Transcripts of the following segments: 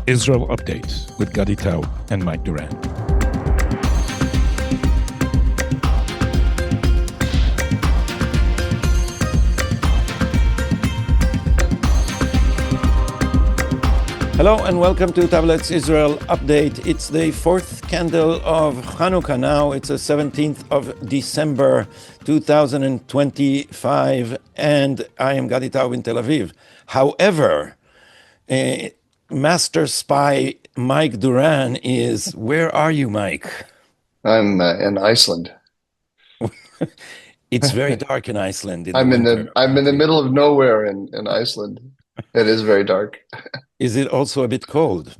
Israel Updates with Gadi and Mike Duran. Hello and welcome to Tablet's Israel Update. It's the fourth candle of Hanukkah now. It's the 17th of December 2025 and I am Gadi in Tel Aviv. However, Master Spy Mike Duran is, where are you, Mike? I'm in Iceland. It's very dark in Iceland in the I'm in winter, the apparently. middle of nowhere in Iceland. It is very dark. Is it also a bit cold?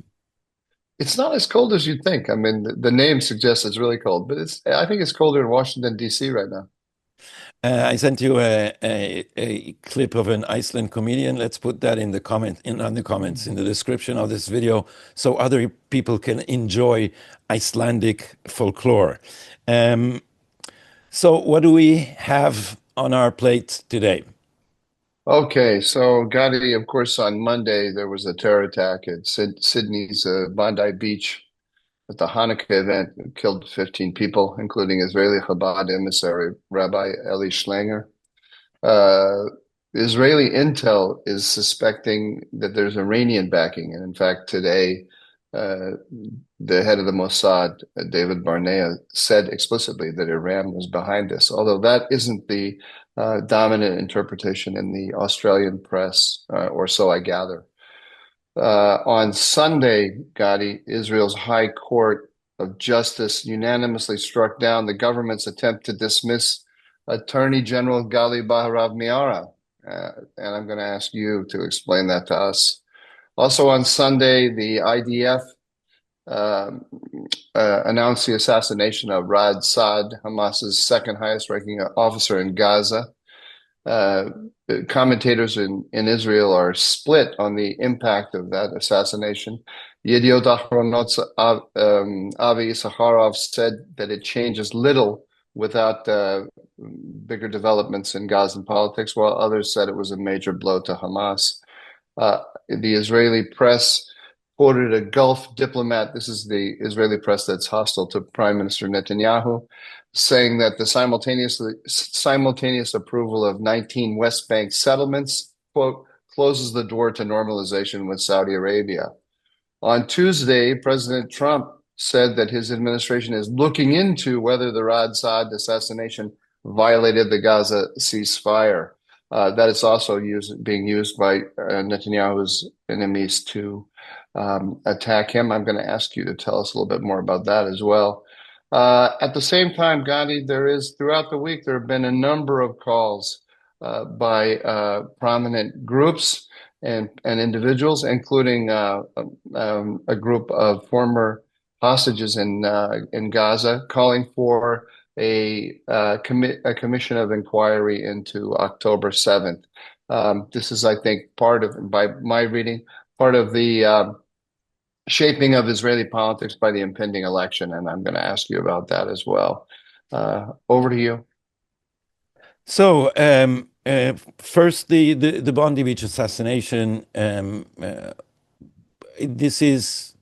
It's not as cold as you'd think. I mean, the name suggests it's really cold, but I think it's colder in Washington, D.C. right now. I sent you a clip of an Iceland comedian. Let's put that in the comments in the description of this video, so other people can enjoy Icelandic folklore. So what do we have on our plate today? Okay, so Gadi, of course, on Monday there was a terror attack at Sydney's Bondi Beach at the Hanukkah event. It killed 15 people, including Israeli Chabad emissary Rabbi Eli Schlanger. Uh, Israeli intel is suspecting that there's Iranian backing, and in fact, today, uh, the head of the Mossad, David Barnea, said explicitly that Iran was behind this. Although that isn't the dominant interpretation in the Australian press, or so I gather. On Sunday, Gadi, Israel's High Court of Justice unanimously struck down the government's attempt to dismiss Attorney General Gali Baharav Miara. And I'm going to ask you to explain that to us. Also on Sunday, the IDF announced the assassination of Rad Saad, Hamas's second highest ranking officer in Gaza. Commentators in Israel are split on the impact of that assassination. Yediot Ahronot's Avi Sakharov said that it changes little without bigger developments in Gazan politics, while others said it was a major blow to Hamas. The Israeli press quoted a Gulf diplomat, this is the Israeli press that's hostile to Prime Minister Netanyahu, saying that the simultaneous approval of 19 West Bank settlements, quote, closes the door to normalization with Saudi Arabia. On Tuesday, President Trump said that his administration is looking into whether the Rad Saad assassination violated the Gaza ceasefire. That is also being used by Netanyahu's enemies to attack him. I'm going to ask you to tell us a little bit more about that as well. At the same time, Gadi, throughout the week, there have been a number of calls by prominent groups and individuals, including a group of former hostages in Gaza, calling for a commission of inquiry into October 7th. This is, I think, by my reading, part of the shaping of Israeli politics by the impending election, and I'm going to ask you about that as well. Over to you. So, first, the Bondi Beach assassination. This is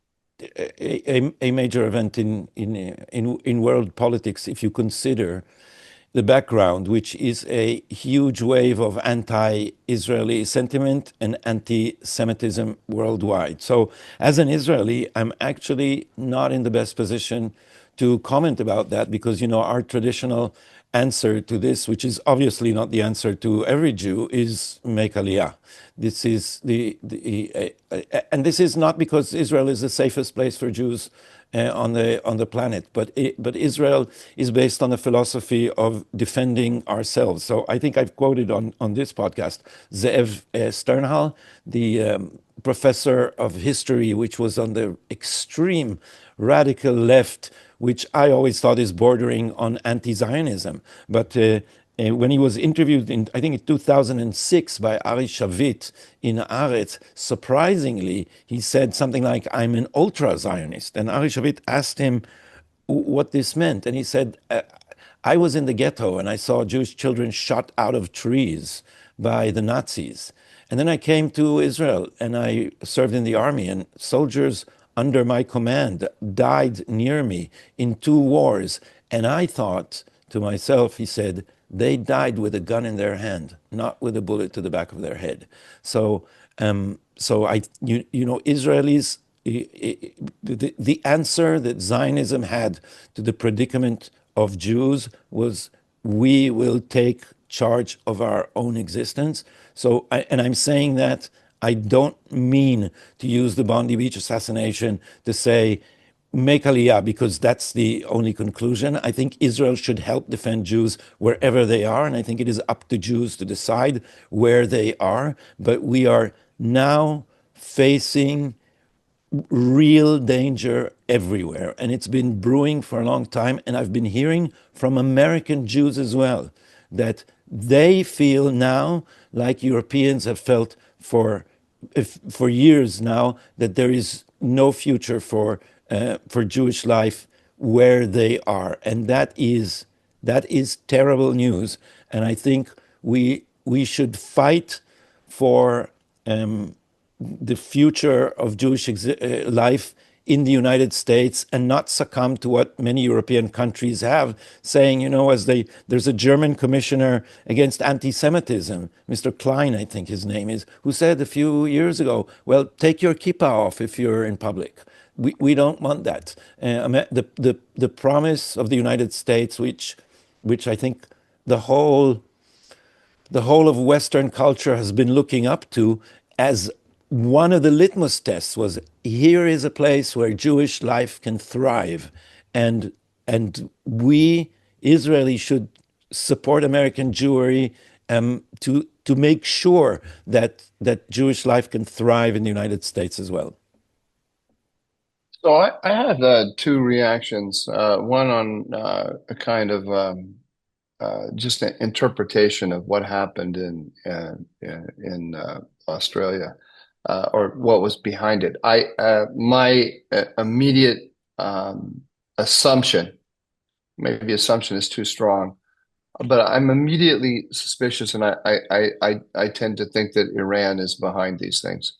a major event in world politics if you consider the background, which is a huge wave of anti-Israeli sentiment and anti-Semitism worldwide. So as an Israeli, I'm actually not in the best position to comment about that because, you know, our traditional answer to this, which is obviously not the answer to every Jew, is make Aliyah. This is and this is not because Israel is the safest place for Jews on the planet, but Israel is based on a philosophy of defending ourselves. So I think I've quoted on this podcast Zeev Sternhal, the professor of history, which was on the extreme radical left, which I always thought is bordering on anti-Zionism. But when he was interviewed I think in 2006 by Ari Shavit in Haaretz, surprisingly, he said something like, "I'm an ultra-Zionist." And Ari Shavit asked him what this meant. And he said, I was in the ghetto and I saw Jewish children shot out of trees by the Nazis. And then I came to Israel and I served in the army, and soldiers under my command died near me in 2 wars. And I thought to myself, he said, they died with a gun in their hand, not with a bullet to the back of their head. So, Israelis, the answer that Zionism had to the predicament of Jews was, we will take charge of our own existence. So, and I'm saying that I don't mean to use the Bondi Beach assassination to say, make Aliyah, because that's the only conclusion. I think Israel should help defend Jews wherever they are, and I think it is up to Jews to decide where they are. But we are now facing real danger everywhere, and it's been brewing for a long time. And I've been hearing from American Jews as well that they feel now, like Europeans have felt for years now, that there is no future for Jewish life where they are, and that is terrible news. And I think we should fight for the future of Jewish life in the United States, and not succumb to what many European countries have, saying, there's a German commissioner against anti-Semitism, Mr. Klein, I think his name is, who said a few years ago, well, take your kippah off if you're in public. We don't want that. The promise of the United States, which I think the whole of Western culture has been looking up to as one of the litmus tests, was, here is a place where Jewish life can thrive, and we Israelis should support American Jewry to make sure that Jewish life can thrive in the United States as well. So I had two reactions. One on a kind of just an interpretation of what happened in Australia, or what was behind it. My immediate assumption, maybe assumption is too strong, but I'm immediately suspicious, and I tend to think that Iran is behind these things.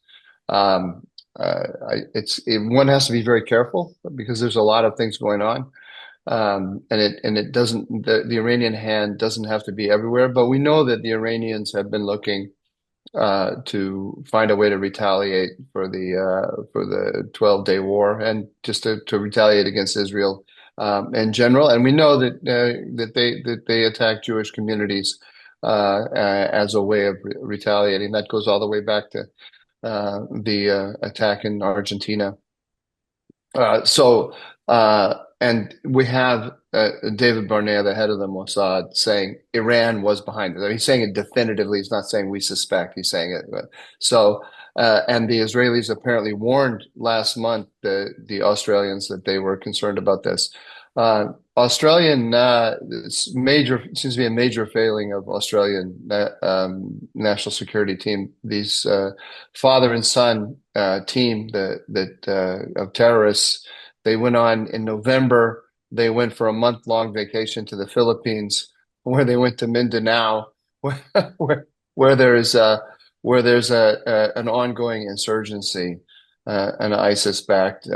One has to be very careful because there's a lot of things going on. And it doesn't, the Iranian hand doesn't have to be everywhere, but we know that the Iranians have been looking to find a way to retaliate for the 12-day war, and just to retaliate against Israel in general. And we know that they attack Jewish communities as a way of retaliating. That goes all the way back to the attack in Argentina. And we have David Barnea, the head of the Mossad, saying Iran was behind it. He's saying it definitively. He's not saying we suspect. He's saying it. And the Israelis apparently warned last month the Australians that they were concerned about this. Australian seems to be a major failing of Australian national security team. These father and son team of terrorists. They went on in November. They went for a month-long vacation to the Philippines, where they went to Mindanao, where there's an ongoing insurgency, an ISIS-backed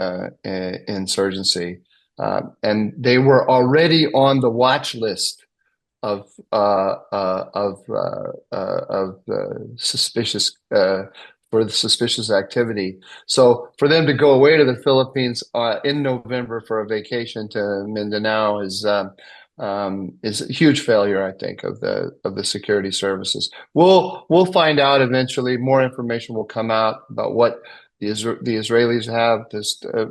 insurgency, and they were already on the watch list of suspicious for the suspicious activity. So for them to go away to the Philippines in November for a vacation to Mindanao is a huge failure, I think, of the security services. We'll find out eventually. More information will come out about what the Israelis have,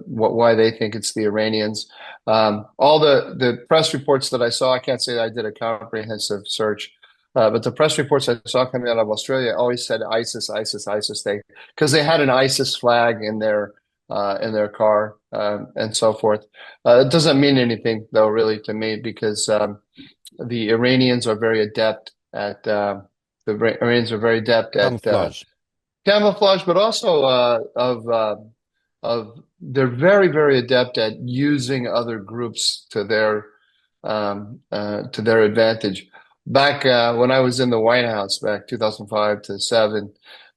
why they think it's the Iranians. All the press reports that I saw, I can't say that I did a comprehensive search. But the press reports I saw coming out of Australia always said ISIS, ISIS, ISIS. Because they had an ISIS flag in their car and so forth. It doesn't mean anything, though, really, to me, because the Iranians are very adept at Camouflage. Camouflage, but also they're very, very adept at using other groups to their advantage. back when I was in the White House back 2005 to 7,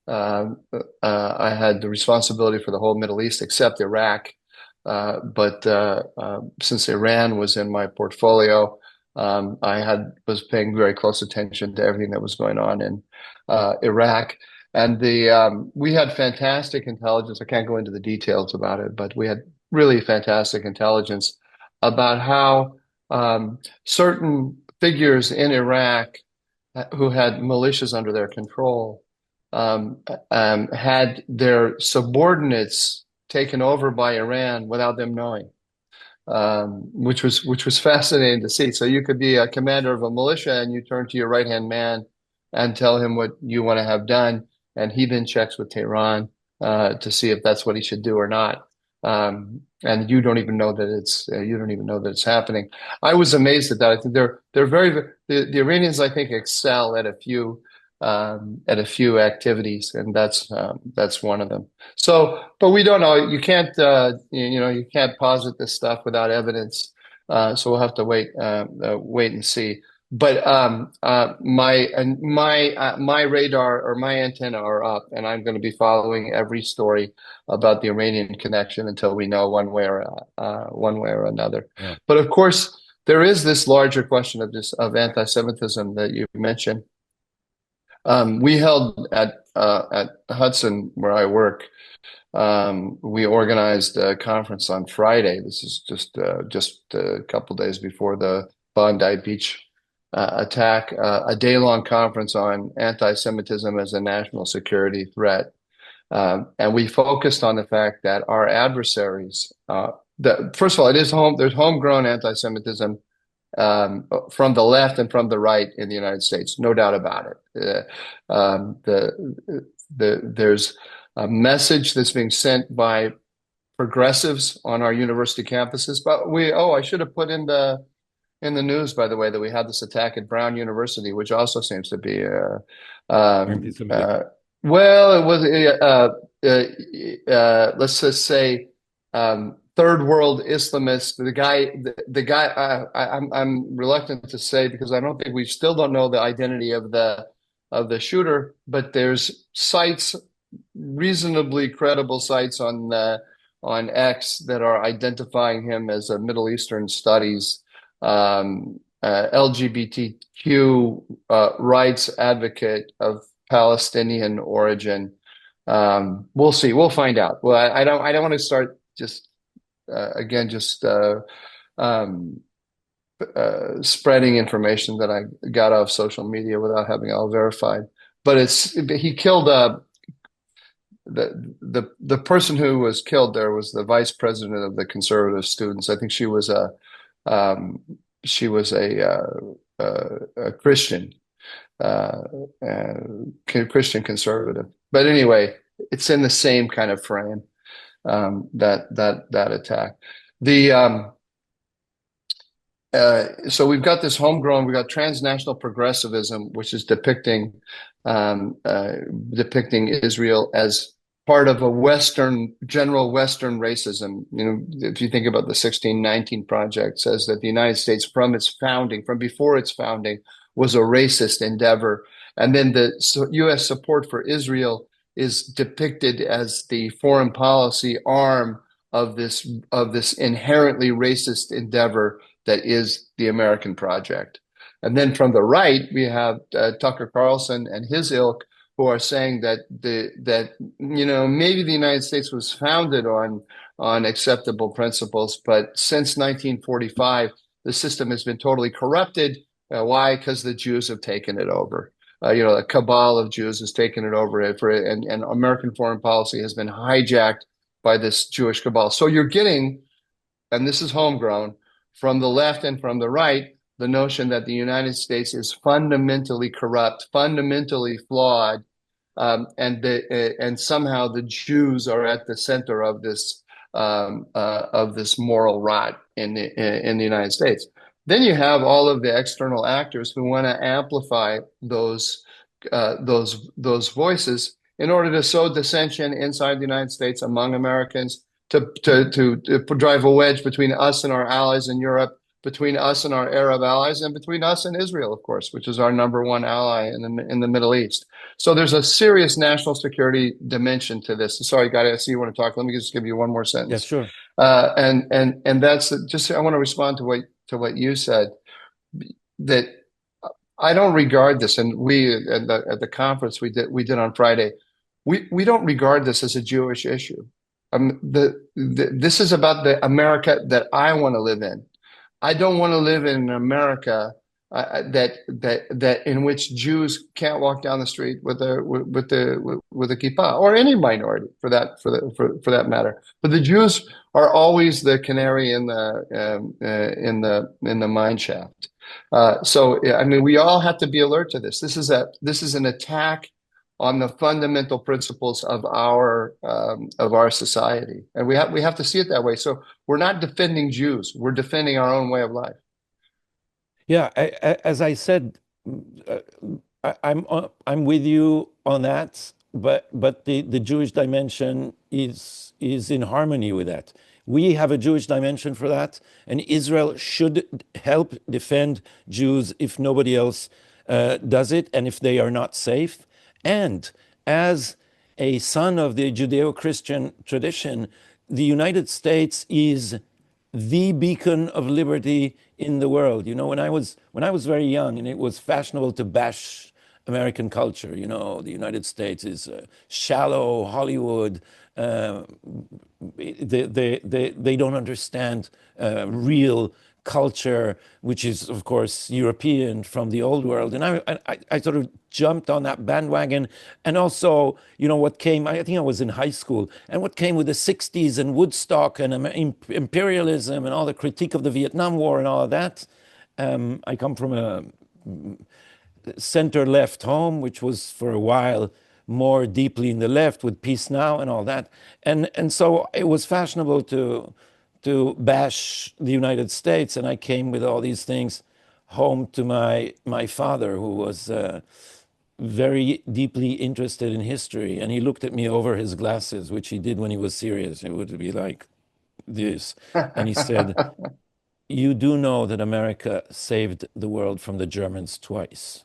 I had the responsibility for the whole Middle East except Iraq. But since Iran was in my portfolio, was paying very close attention to everything that was going on in Iraq. And the we had fantastic intelligence. I can't go into the details about it, but we had really fantastic intelligence about how certain figures in Iraq who had militias under their control had their subordinates taken over by Iran without them knowing, which was fascinating to see. So you could be a commander of a militia and you turn to your right hand man and tell him what you want to have done, and he then checks with Tehran to see if that's what he should do or not. And you don't even know that it's happening. I was amazed at that. I think they're the Iranians, I think, excel at a few activities, and that's one of them. So, but we don't know. You can't you can't posit this stuff without evidence. So we'll have to wait and see. But my radar or my antenna are up, and I'm going to be following every story about the Iranian connection until we know one way or another. Yeah. But of course, there is this larger question of anti-Semitism that you mentioned. We held at Hudson, where I work. We organized a conference on Friday. This is just a couple days before the Bondi Beach attack. A day-long conference on anti-Semitism as a national security threat, and we focused on the fact that our adversaries. First of all, there's homegrown anti-Semitism from the left and from the right in the United States, no doubt about it. There's a message that's being sent by progressives on our university campuses. But I should have put in the news, by the way, that we had this attack at Brown University, which also seems to be well, it was let's just say third world Islamist. The guy. I'm reluctant to say because I don't think we still don't know the identity of the shooter, but there's sites, reasonably credible sites on X that are identifying him as a Middle Eastern studies LGBTQ rights advocate of Palestinian origin. We'll see. We'll find out. Well, I don't want to start just spreading information that I got off social media without having it all verified. But he killed the person who was killed there was the vice president of the conservative students. I think she was a Christian, Christian conservative. But anyway, it's in the same kind of frame, that attack. So we've got this homegrown, we've got transnational progressivism, which is depicting Israel as part of a general Western racism. If you think about the 1619 Project, says that the United States, from before its founding, was a racist endeavor. And then the U.S. support for Israel is depicted as the foreign policy arm of this inherently racist endeavor that is the American project. And then from the right, we have Tucker Carlson and his ilk, who are saying that maybe the United States was founded on acceptable principles, but since 1945, the system has been totally corrupted. Why? Because the Jews have taken it over. A cabal of Jews has taken it over, and American foreign policy has been hijacked by this Jewish cabal. So you're getting, and this is homegrown, from the left and from the right, the notion that the United States is fundamentally corrupt, fundamentally flawed, and somehow the Jews are at the center of this moral rot in the United States. Then you have all of the external actors who want to amplify those voices in order to sow dissension inside the United States among Americans, to drive a wedge between us and our allies in Europe, between us and our Arab allies, and between us and Israel, of course, which is our number one ally in the Middle East. So there's a serious national security dimension to this. Sorry, Gadi, I see you want to talk. Let me just give you one more Yeah, sentence. sure. And that's just, I want to respond to what you said, that I don't regard this, and we at the conference we did on Friday, we don't regard this as a Jewish issue. This is about the America that I want to live in. I don't want to live in America that in which Jews can't walk down the street with a kippah, or any minority for that matter. But the Jews are always the canary in the mine shaft. So I mean, we all have to be alert to this. This is an attack on the fundamental principles of our society, and we have to see it that way. So we're not defending Jews; we're defending our own way of life. Yeah, as I said, uh, I'm with you on that, but the Jewish dimension is in harmony with that. We have a Jewish dimension for that, and Israel should help defend Jews if nobody else does it, and if they are not safe. And as a son of the Judeo-Christian tradition, the United States is the beacon of liberty in the world. You know, when I was very young, and it was fashionable to bash American culture. You know, the United States is shallow Hollywood. Uh, they don't understand real culture, which is, of course, European from the old world. And I sort of jumped on that bandwagon. And also, you know, what came, I think I was in high school, and what came with the 60s and Woodstock and imperialism and all the critique of the Vietnam War and all of that. I come from a center left home, which was for a while more deeply in the left with Peace Now and all that. And so it was fashionable to bash the United States. And I came with all these things home to my father, who was very deeply interested in history. And he looked at me over his glasses, which he did when he was serious. It would be like this. And he said, "You do know that America saved the world from the Germans twice."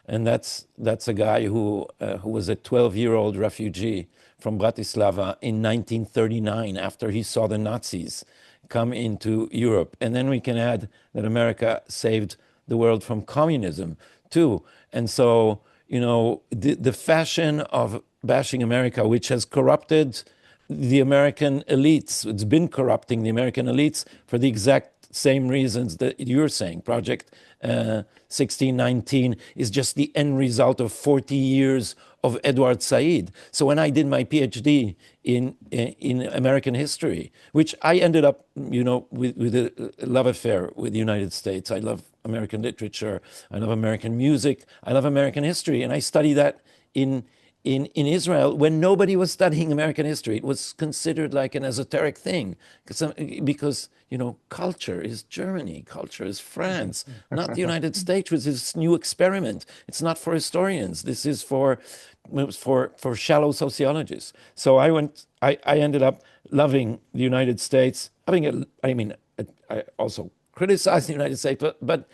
And that's a guy who was a 12-year-old refugee from Bratislava in 1939 after he saw the Nazis come into Europe. And then we can add that America saved the world from communism too. And so, you know, the fashion of bashing America, which has corrupted the American elites, it's been corrupting the American elites for the exact same reasons that you're saying. Project 1619 is just the end result of 40 years of Edward Said. So when I did my PhD in American history, which I ended up, you know, with a love affair with the United States. I love American literature. I love American music. I love American history. And I study that in Israel when nobody was studying American history. It was considered like an esoteric thing because you know, culture is Germany, culture is France, not the United States, which is this new experiment. It's not for historians. This is for shallow sociologists. So I ended up loving the United States. I also criticized the United States, but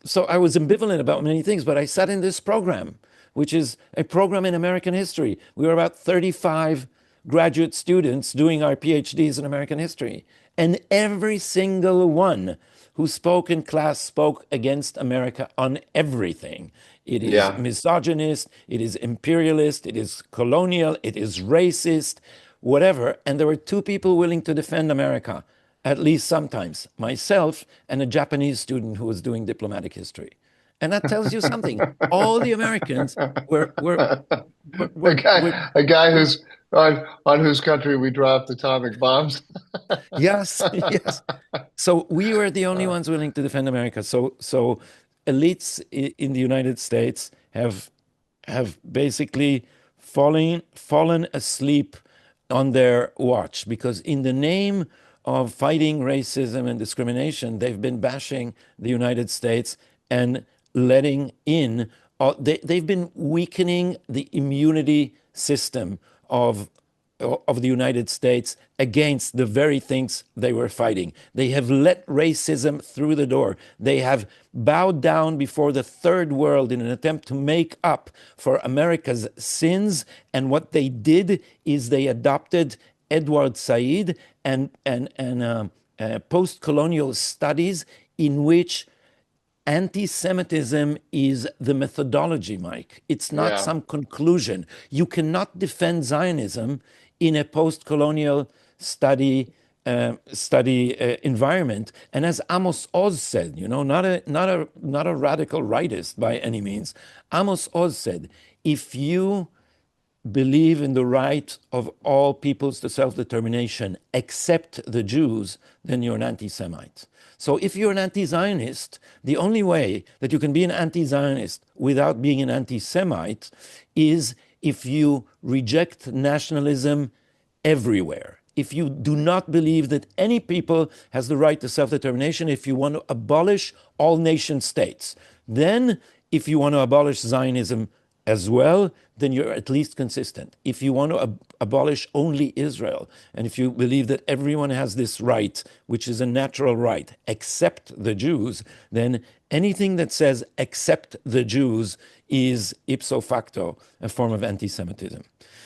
so I was ambivalent about many things, but I sat in this program, which is a program in American history. We were about 35 graduate students doing our PhDs in American history. And every single one who spoke in class spoke against America on everything. It is Yeah. misogynist, it is imperialist, it is colonial, it is racist, whatever. And there were two people willing to defend America, at least sometimes, myself and a Japanese student who was doing diplomatic history. And that tells you something. All the Americans were were were were, were, A guy were who's on whose country we dropped atomic bombs. yes, yes. So we were the only Uh, ones willing to defend America. So elites in the United States have basically fallen asleep on their watch because in the name of fighting racism and discrimination, they've been bashing the United States and letting in. They've been weakening the immunity system of of the United States against the very things they were fighting. They have let racism through the door. They have bowed down before the third world in an attempt to make up for America's sins. And what they did is they adopted Edward Said and post-colonial studies in which anti-Semitism is the methodology, Mike. It's not Yeah. some conclusion. You cannot defend Zionism in a post-colonial study environment. And as Amos Oz said, not a radical rightist by any means. Amos Oz said, if you believe in the right of all peoples to self-determination, except the Jews, then you're an anti-Semite. So if you're an anti-Zionist, the only way that you can be an anti-Zionist without being an anti-Semite is if you reject nationalism everywhere. If you do not believe that any people has the right to self-determination, if you want to abolish all nation states, then if you want to abolish Zionism as well, then you're at least consistent. If you want to abolish only Israel, and if you believe that everyone has this right, which is a natural right, except the Jews, then anything that says except the Jews is ipso facto a form of anti-Semitism.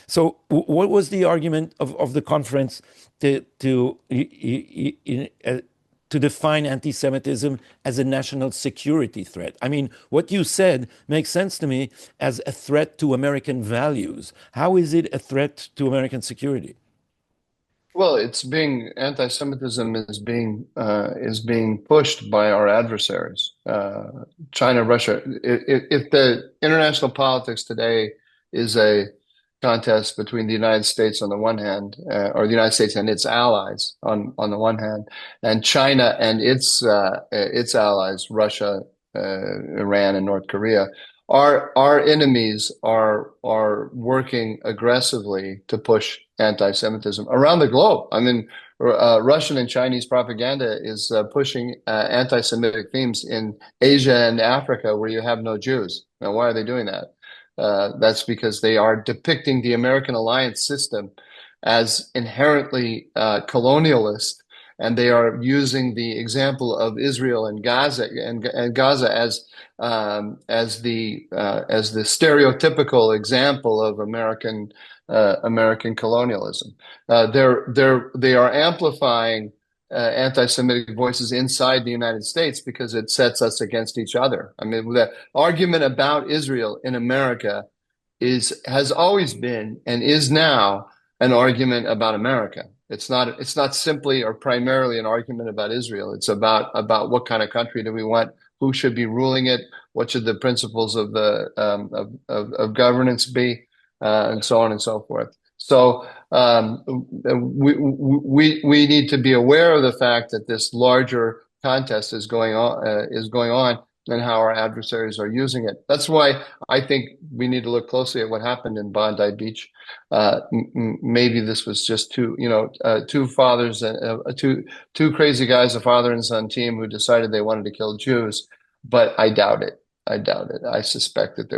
So, what was the argument of the conference to define anti-Semitism as a national security threat? I mean, what you said makes sense to me as a threat to American values. How is it a threat to American security? Well, it's being anti-Semitism is being pushed by our adversaries, China, Russia. If the international politics today is a contest between the United States on the one hand, or the United States and its allies on the one hand, and China and its allies, Russia, Iran, and North Korea, our enemies are working aggressively to push anti-Semitism around the globe. I mean, Russian and Chinese propaganda is pushing anti-Semitic themes in Asia and Africa, where you have no Jews. Now, why are they doing that? That's because they are depicting the American alliance system as inherently colonialist, and they are using the example of Israel and Gaza as the stereotypical example of American colonialism. They are amplifying anti-Semitic voices inside the United States because it sets us against each other. I mean, the argument about Israel in America has always been and is now an argument about America. It's not simply or primarily an argument about Israel. It's about what kind of country do we want, who should be ruling it, what should the principles of the of governance be, and so on and so forth. So we need to be aware of the fact that this larger contest is going on, and how our adversaries are using it. That's why I think we need to look closely at what happened in Bondi Beach. Maybe this was just two fathers, two crazy guys, a father and son team, who decided they wanted to kill Jews. But I doubt it. I doubt it. I suspect that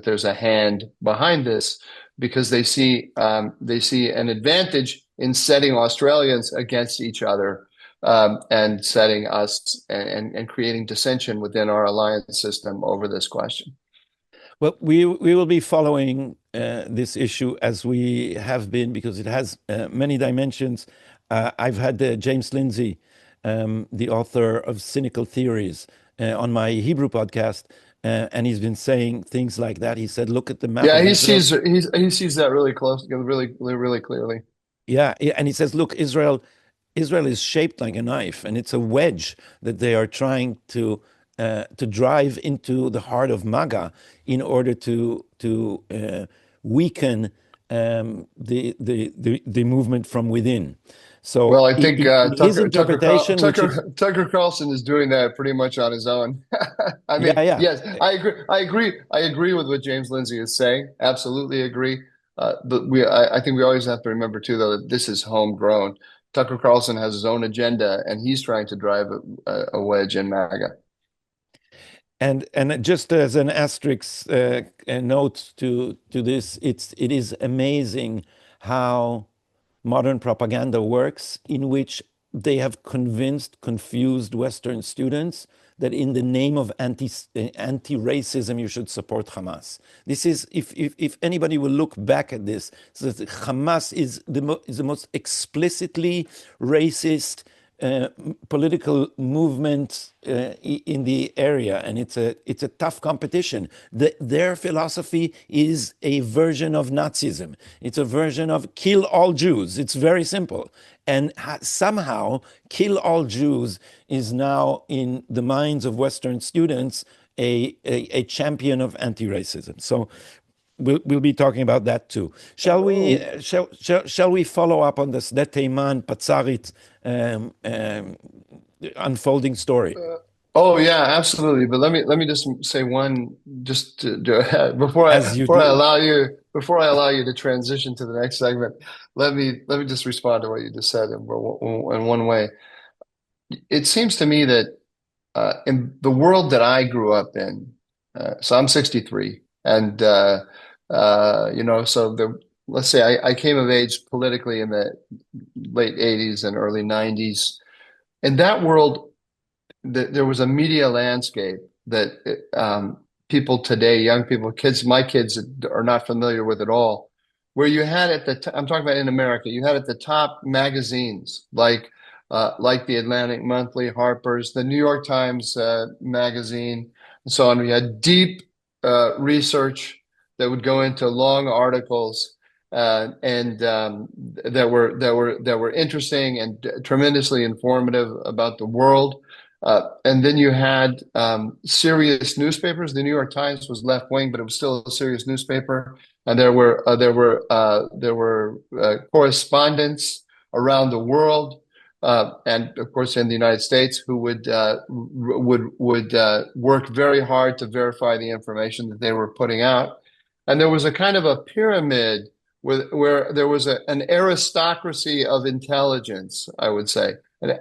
there's a hand behind this, because they see an advantage in setting Australians against each other, and setting us and creating dissension within our alliance system over this question. Well, we will be following this issue as we have been, because it has many dimensions. I've had James Lindsay, the author of Cynical Theories, on my Hebrew podcast, and he's been saying things like that. He said, "Look at the map Yeah, of Israel." he sees that really close, really clearly. Yeah, and he says, "Look, Israel is shaped like a knife, and it's a wedge that they are trying to drive into the heart of MAGA in order to weaken the movement from within." So, Well, I think in his interpretation, which is Tucker Carlson is doing that pretty much on his own. I yeah, mean, yeah, yes, I agree. I agree with what James Lindsay is saying. Absolutely agree. But I think we always have to remember too, though, that this is homegrown. Tucker Carlson has his own agenda, and he's trying to drive a wedge in MAGA. and just as an asterisk note to this, it is amazing how modern propaganda works, in which they have confused Western students that in the name of anti-racism, you should support Hamas. This is, if anybody will look back at this, so that Hamas is the most explicitly racist political movement in the area, and it's a tough competition. Their philosophy is a version of Nazism. It's a version of kill all Jews. It's very simple, and somehow kill all Jews is now in the minds of Western students a champion of anti-racism. So we'll be talking about that too. Shall we follow up on this Sde Teiman Patsarit unfolding story? Oh yeah, absolutely. But let me just say one just before I As you do. before I allow you to transition to the next segment. Let me just respond to what you just said in one way. It seems to me that in the world that I grew up in, so I'm 63, and so let's say I came of age politically in the late 80s and early 90s. In that world, there was a media landscape that people today, young people, kids, my kids are not familiar with at all. Where you had I'm talking about in America, you had at the top magazines like the Atlantic Monthly, Harper's, the New York Times magazine, and so on. We had deep research that would go into long articles and that were interesting and tremendously informative about the world. And then you had serious newspapers. The New York Times was left wing, but it was still a serious newspaper. And there were correspondents around the world, and of course in the United States, who would work very hard to verify the information that they were putting out. And there was a kind of a pyramid where there was an aristocracy of intelligence, I would say. And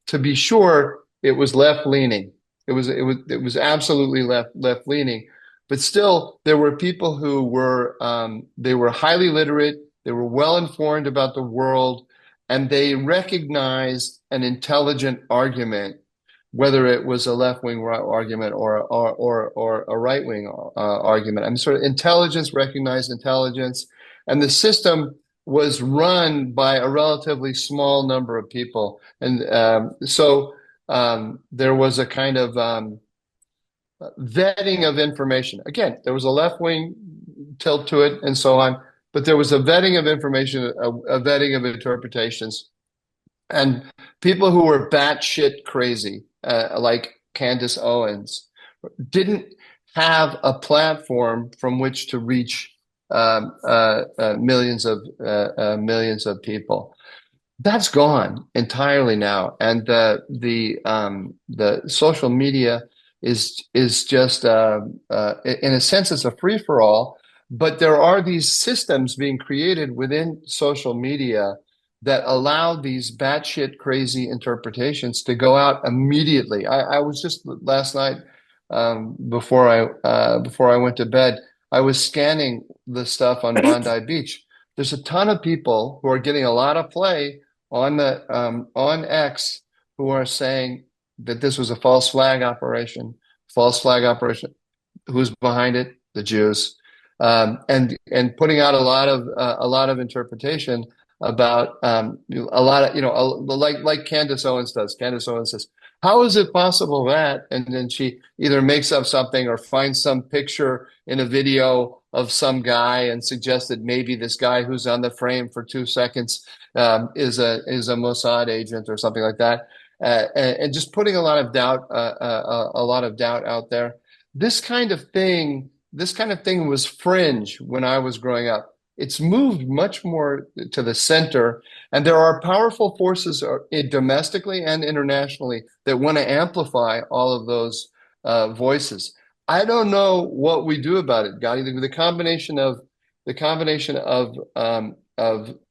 to be sure, it was left leaning. It was absolutely left leaning. But still, there were people who were they were highly literate. They were well informed about the world, and they recognized an intelligent argument, whether it was a left-wing argument or a right-wing argument. I mean, sort of intelligence recognized intelligence, and the system was run by a relatively small number of people, and so there was a kind of vetting of information. Again, there was a left-wing tilt to it, and so on, but there was a vetting of information, a vetting of interpretations, and people who were batshit crazy, like Candace Owens, didn't have a platform from which to reach millions of people. That's gone entirely now, and the social media is just in a sense it's a free for all. But there are these systems being created within social media that allow these batshit crazy interpretations to go out immediately. I was just last night before I went to bed, I was scanning the stuff on Bondi Beach. There's a ton of people who are getting a lot of play on on X who are saying that this was a false flag operation. False flag operation. Who's behind it? The Jews. And putting out a lot of interpretation about a lot of like Candace Owens does. Candace Owens says, "How is it possible that?" And then she either makes up something or finds some picture in a video of some guy and suggests that maybe this guy who's on the frame for 2 seconds is a Mossad agent or something like that, and just putting a lot of doubt out there. This kind of thing was fringe when I was growing up. It's moved much more to the center, and there are powerful forces domestically and internationally that want to amplify all of those voices. I don't know what we do about it, Gadi. The combination of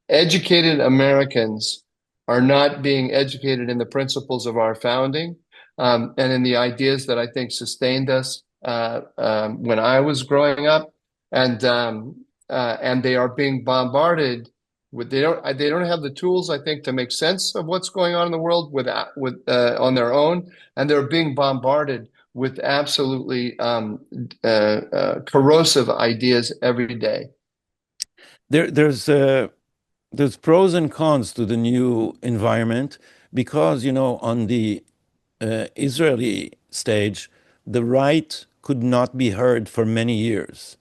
educated Americans are not being educated in the principles of our founding, and in the ideas that I think sustained us when I was growing up, and and they are being bombarded with they don't have the tools, I think, to make sense of what's going on in the world with on their own, and they're being bombarded with absolutely corrosive ideas every day. There, there's pros and cons to the new environment because, on the Israeli stage, the right could not be heard for many years.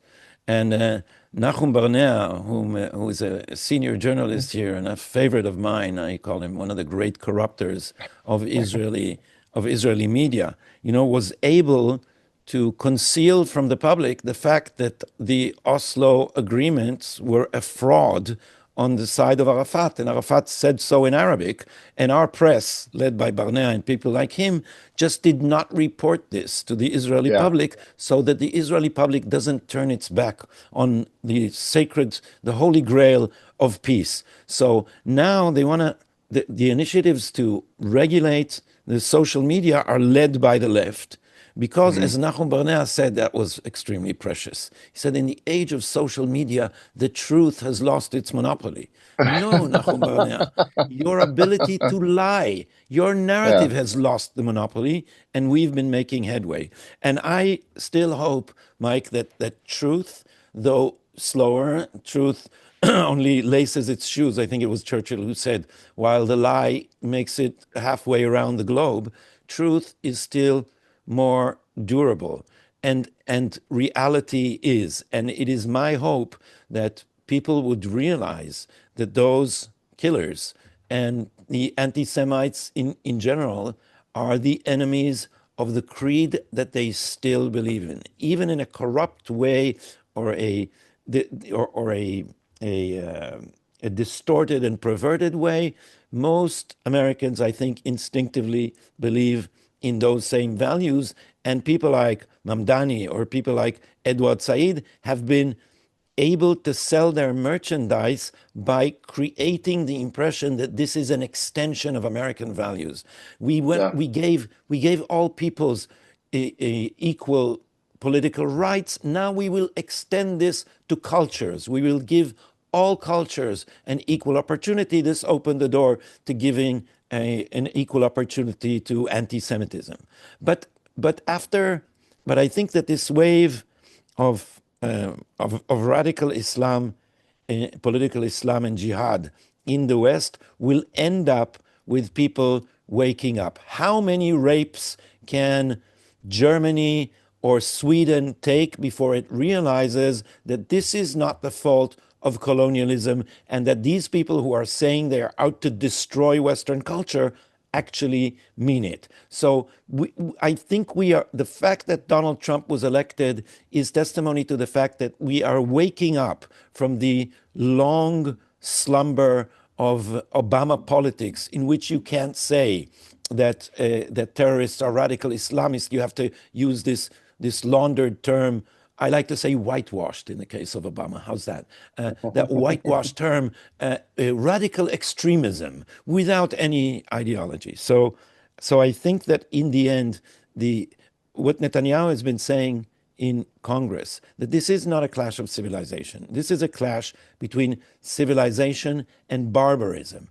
And Nachum Barnea, who is a senior journalist here and a favorite of mine, I call him one of the great corruptors of Israeli media, was able to conceal from the public the fact that the Oslo agreements were a fraud on the side of Arafat. And Arafat said so in Arabic. And our press, led by Barnea and people like him, just did not report this to the Israeli Yeah, public so that the Israeli public doesn't turn its back on the holy grail of peace. So now they want to, the initiatives to regulate the social media are led by the left. Because, as hmm Nachum Barnea said, that was extremely precious. He said, in the age of social media, the truth has lost its monopoly. No, Nachum Barnea, your ability to lie, your narrative yeah, has lost the monopoly, and we've been making headway. And I still hope, Mike, that truth, though slower, truth only laces its shoes. I think it was Churchill who said, while the lie makes it halfway around the globe, truth is still more durable. And reality is. And it is my hope that people would realize that those killers and the anti-Semites in general are the enemies of the creed that they still believe in, even in a corrupt way or a distorted and perverted way. Most Americans, I think, instinctively believe in those same values. And people like Mamdani or people like Edward Said have been able to sell their merchandise by creating the impression that this is an extension of American values. yeah. We gave all peoples equal political rights. Now we will extend this to cultures. We will give all cultures an equal opportunity. This opened the door to giving an equal opportunity to anti-Semitism. But but after, but I think that this wave of radical Islam, political Islam and jihad in the West will end up with people waking up. How many rapes can Germany or Sweden take before it realizes that this is not the fault of colonialism and that these people who are saying they are out to destroy Western culture actually mean it? So I think the fact that Donald Trump was elected is testimony to the fact that we are waking up from the long slumber of Obama politics, in which you can't say that terrorists are radical Islamists. You have to use this laundered term. I like to say whitewashed in the case of Obama. How's that? That whitewashed term, radical extremism, without any ideology. So I think that in the end, what Netanyahu has been saying in Congress, that this is not a clash of civilization. This is a clash between civilization and barbarism.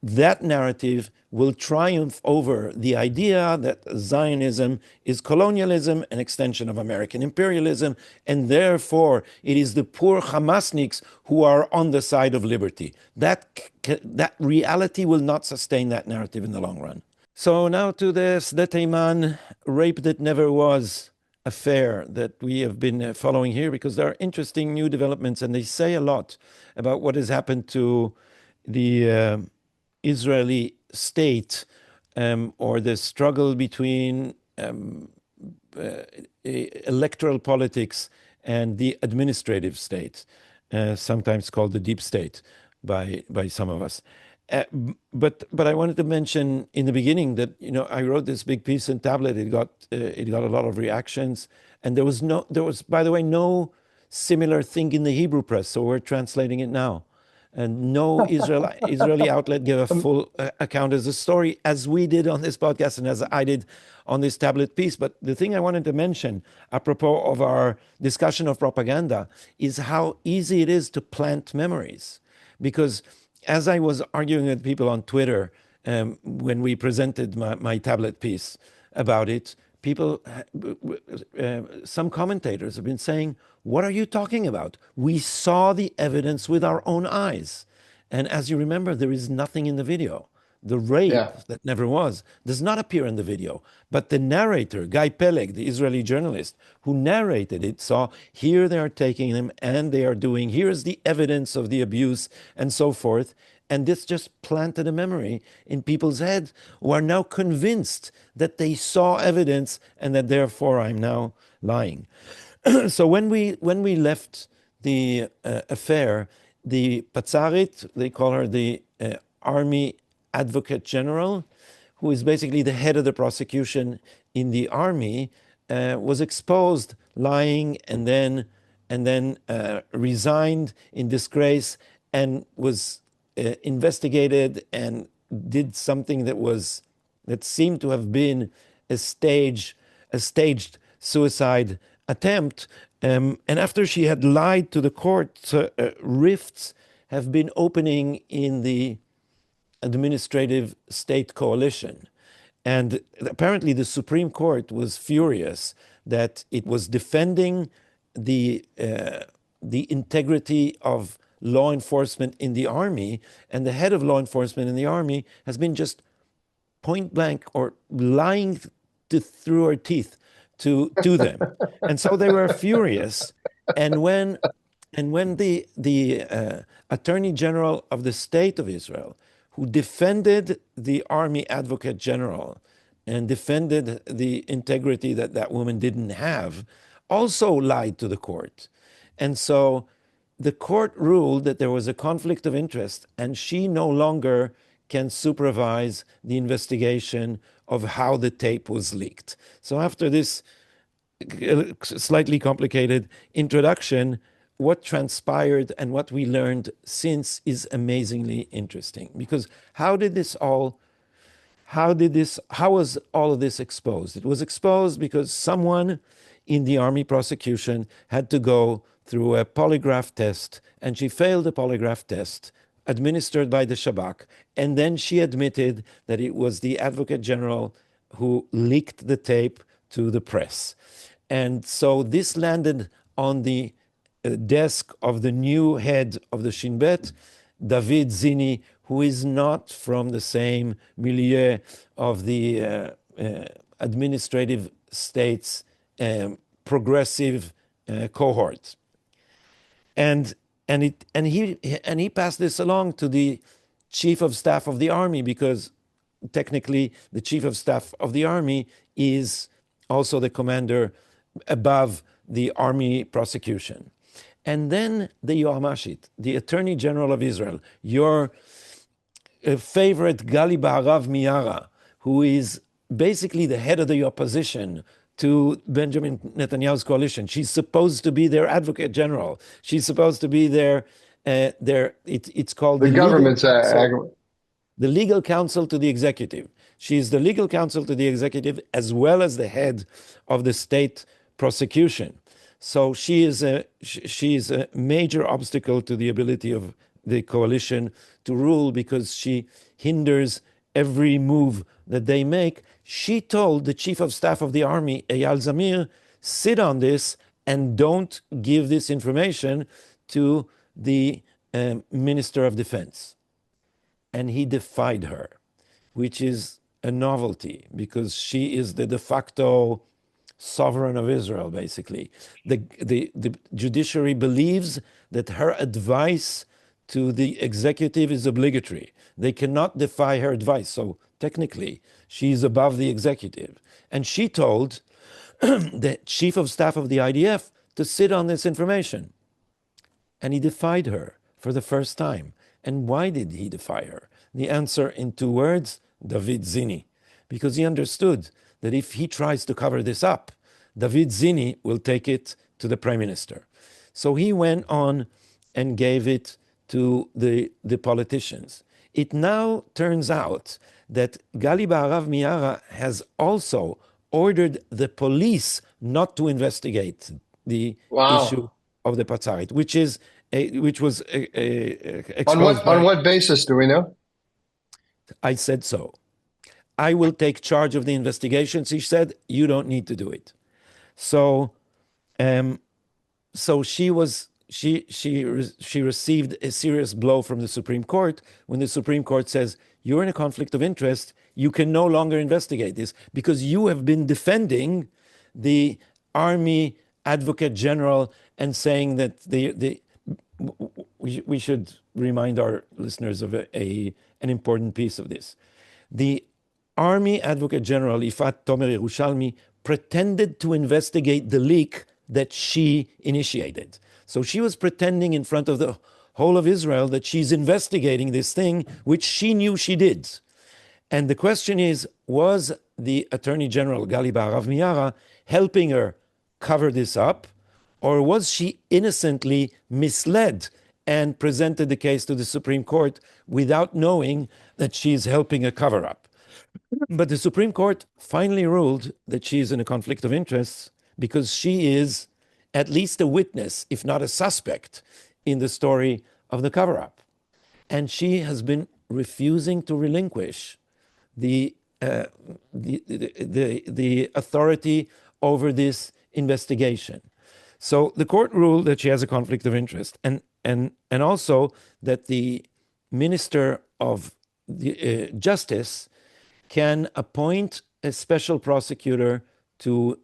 That narrative will triumph over the idea that Zionism is colonialism, an extension of American imperialism, and therefore it is the poor Hamasniks who are on the side of liberty. That reality will not sustain that narrative in the long run. So now to the Sde Teiman rape that never was affair that we have been following here, because there are interesting new developments and they say a lot about what has happened to the Israeli state, or the struggle between electoral politics and the administrative state, sometimes called the deep state by some of us. But I wanted to mention in the beginning that I wrote this big piece in Tablet. It got a lot of reactions, and there was by the way no similar thing in the Hebrew press. So we're translating it now. And no Israeli outlet gave a full account as a story, as we did on this podcast and as I did on this tablet piece. But the thing I wanted to mention, apropos of our discussion of propaganda, is how easy it is to plant memories. Because as I was arguing with people on Twitter when we presented my tablet piece about it, people, some commentators have been saying, what are you talking about? We saw the evidence with our own eyes. And as you remember, there is nothing in the video. The rape Yeah. that never was does not appear in the video. But the narrator, Guy Peleg, the Israeli journalist who narrated it, saw here they are taking him and they are doing, here's the evidence of the abuse and so forth. And this just planted a memory in people's heads who are now convinced that they saw evidence and that therefore I'm now lying. So when we left the affair, the Patsarit, they call her the Army Advocate General, who is basically the head of the prosecution in the army, was exposed lying and then resigned in disgrace and was investigated and did something that seemed to have been a staged suicide attempt. And after she had lied to the court, rifts have been opening in the administrative state coalition. And apparently the Supreme Court was furious that it was defending the integrity of law enforcement in the army, and the head of law enforcement in the army has been just point blank or lying through her teeth to them. And so they were furious. And when the Attorney General of the State of Israel, who defended the Army Advocate General and defended the integrity that that woman didn't have, also lied to the court. And so the court ruled that there was a conflict of interest, and she no longer can supervise the investigation of how the tape was leaked. So after this slightly complicated introduction, what transpired and what we learned since is amazingly interesting. Because how was all of this exposed? It was exposed because someone in the army prosecution had to go through a polygraph test, and she failed the polygraph test administered by the Shabak, and then she admitted that it was the Advocate General who leaked the tape to the press. And so this landed on the desk of the new head of the Shin Bet, David Zini, who is not from the same milieu of the administrative state's progressive cohort. And he passed this along to the chief of staff of the army, because technically the chief of staff of the army is also the commander above the army prosecution. And then the Yoamashit, the Attorney General of Israel, your favorite Gali Baharav Miara, who is basically the head of the opposition to Benjamin Netanyahu's coalition. She's supposed to be their Advocate General. She's supposed to be it's called the government's the legal counsel to the executive. She's the legal counsel to the executive as well as the head of the state prosecution. So she is a major obstacle to the ability of the coalition to rule, because she hinders every move that they make. She told the chief of staff of the army, Eyal Zamir, sit on this and don't give this information to the Minister of Defense. And he defied her, which is a novelty, because she is the de facto sovereign of Israel, basically. The judiciary believes that her advice to the executive is obligatory. They cannot defy her advice. So technically, she's above the executive. And she told the chief of staff of the IDF to sit on this information. And he defied her for the first time. And why did he defy her? The answer in 2 words, David Zini. Because he understood that if he tries to cover this up, David Zini will take it to the prime minister. So he went on and gave it to the politicians. It now turns out that Gali Baharav Miara has also ordered the police not to investigate the issue Wow. of the Patzarit, which was On exposed by. what basis do we know? I said so. I will take charge of the investigations. He said, you don't need to do it. So, so she received a serious blow from the Supreme Court when the Supreme Court says, you're in a conflict of interest. You can no longer investigate this because you have been defending the Army Advocate General and saying that we should remind our listeners of an important piece of this. The Army Advocate General, Ifat Tomer Yerushalmi, pretended to investigate the leak that she initiated. So she was pretending in front of the whole of Israel that she's investigating this thing, which she knew she did. And the question is, was the Attorney General, Gali Baharav Miara, helping her cover this up? Or was she innocently misled and presented the case to the Supreme Court without knowing that she's helping a cover-up? But the Supreme Court finally ruled that she is in a conflict of interests because she is at least a witness, if not a suspect, in the story of the cover-up. And she has been refusing to relinquish the authority over this investigation. So the court ruled that she has a conflict of interest, and also that the Minister of Justice can appoint a special prosecutor to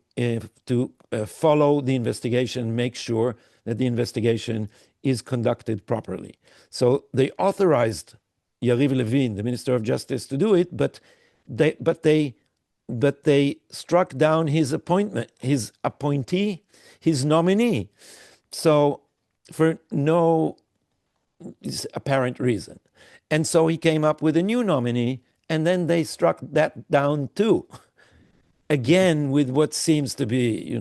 follow the investigation, make sure that the investigation is conducted properly. So they authorized Yariv Levin, the Minister of Justice, to do it, but they struck down his appointment, his appointee, his nominee. So for no apparent reason. And so he came up with a new nominee, and then they struck that down too. Again, with what seems to be,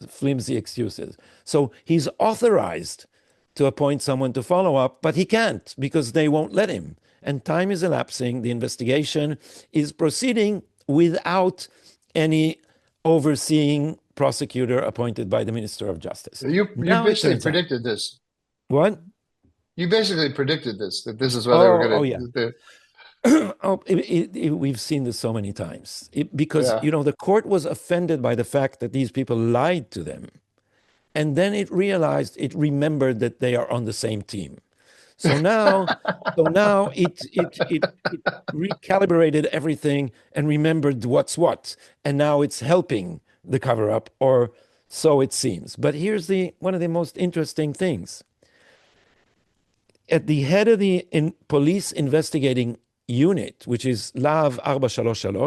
flimsy excuses. So he's authorized to appoint someone to follow up, but he can't because they won't let him. And time is elapsing. The investigation is proceeding without any overseeing prosecutor appointed by the Minister of Justice. You basically predicted this. What? You basically predicted this, that this is what they were going to do. We've seen this so many times because the court was offended by the fact that these people lied to them, and then it remembered that they are on the same team. So now it recalibrated everything and remembered what's what, and now it's helping the cover-up, or so it seems. But here's one of the most interesting things. At the head of the police investigating unit, which is Lahav 433,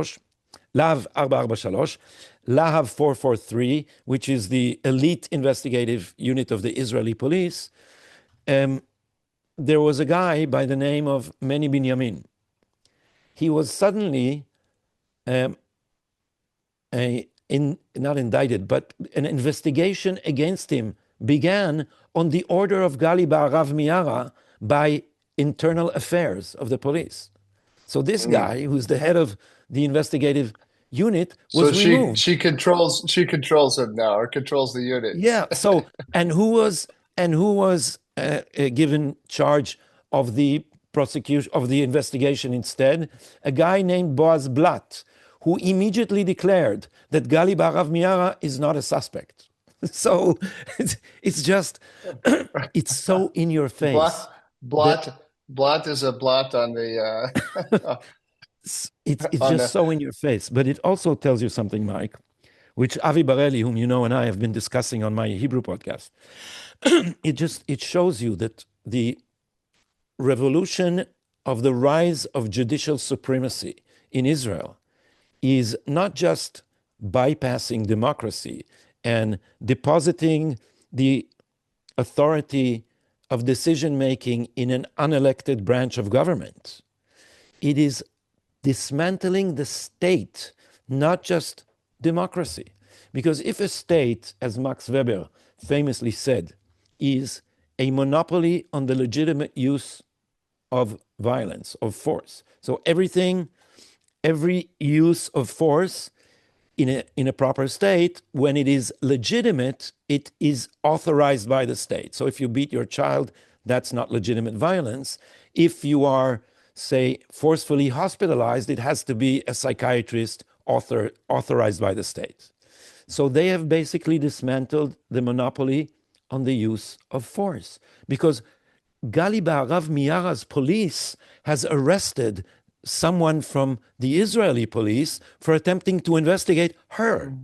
Lahav 443, which is the elite investigative unit of the Israeli police, there was a guy by the name of Meni Binyamin. He was suddenly not indicted, but an investigation against him began on the order of Gali Baharav Miara by internal affairs of the police. So this guy, who's the head of the investigative unit, was removed. She controls him now, or controls the unit. Yeah. So and who was given charge of the prosecution of the investigation instead? A guy named Boaz Blatt, who immediately declared that Gali Baharav Miara is not a suspect. So it's just it's so in your face. Blot is a blot on the. It's just so in your face. But it also tells you something, Mike, which Avi Bareli, whom you know and I have been discussing on my Hebrew podcast. It shows you that the revolution of the rise of judicial supremacy in Israel is not just bypassing democracy and depositing the authority of decision-making in an unelected branch of government. It is dismantling the state, not just democracy. Because if a state, as Max Weber famously said, is a monopoly on the legitimate use of violence, of force. So every use of force in a proper state, when it is legitimate, it is authorized by the state. So if you beat your child, that's not legitimate violence. If you are, say, forcefully hospitalized, it has to be a psychiatrist authorized by the state. So they have basically dismantled the monopoly on the use of force, because Gali Ba'arav Miara's police has arrested someone from the Israeli police for attempting to investigate her.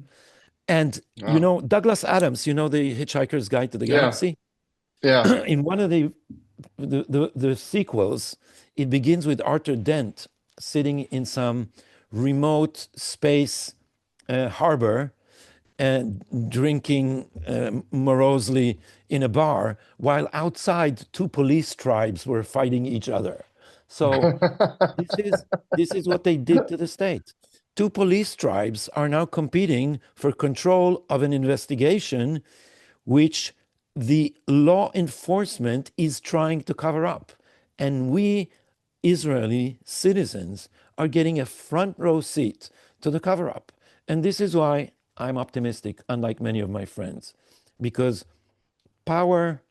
And, Wow. Douglas Adams, the Hitchhiker's Guide to the Yeah. Galaxy, Yeah. in one of the sequels, it begins with Arthur Dent sitting in some remote space harbor and drinking morosely in a bar, while outside two police tribes were fighting each other. So this is what they did to the state. Two police tribes are now competing for control of an investigation which the law enforcement is trying to cover up. And we, Israeli citizens, are getting a front row seat to the cover up. And this is why I'm optimistic, unlike many of my friends, because power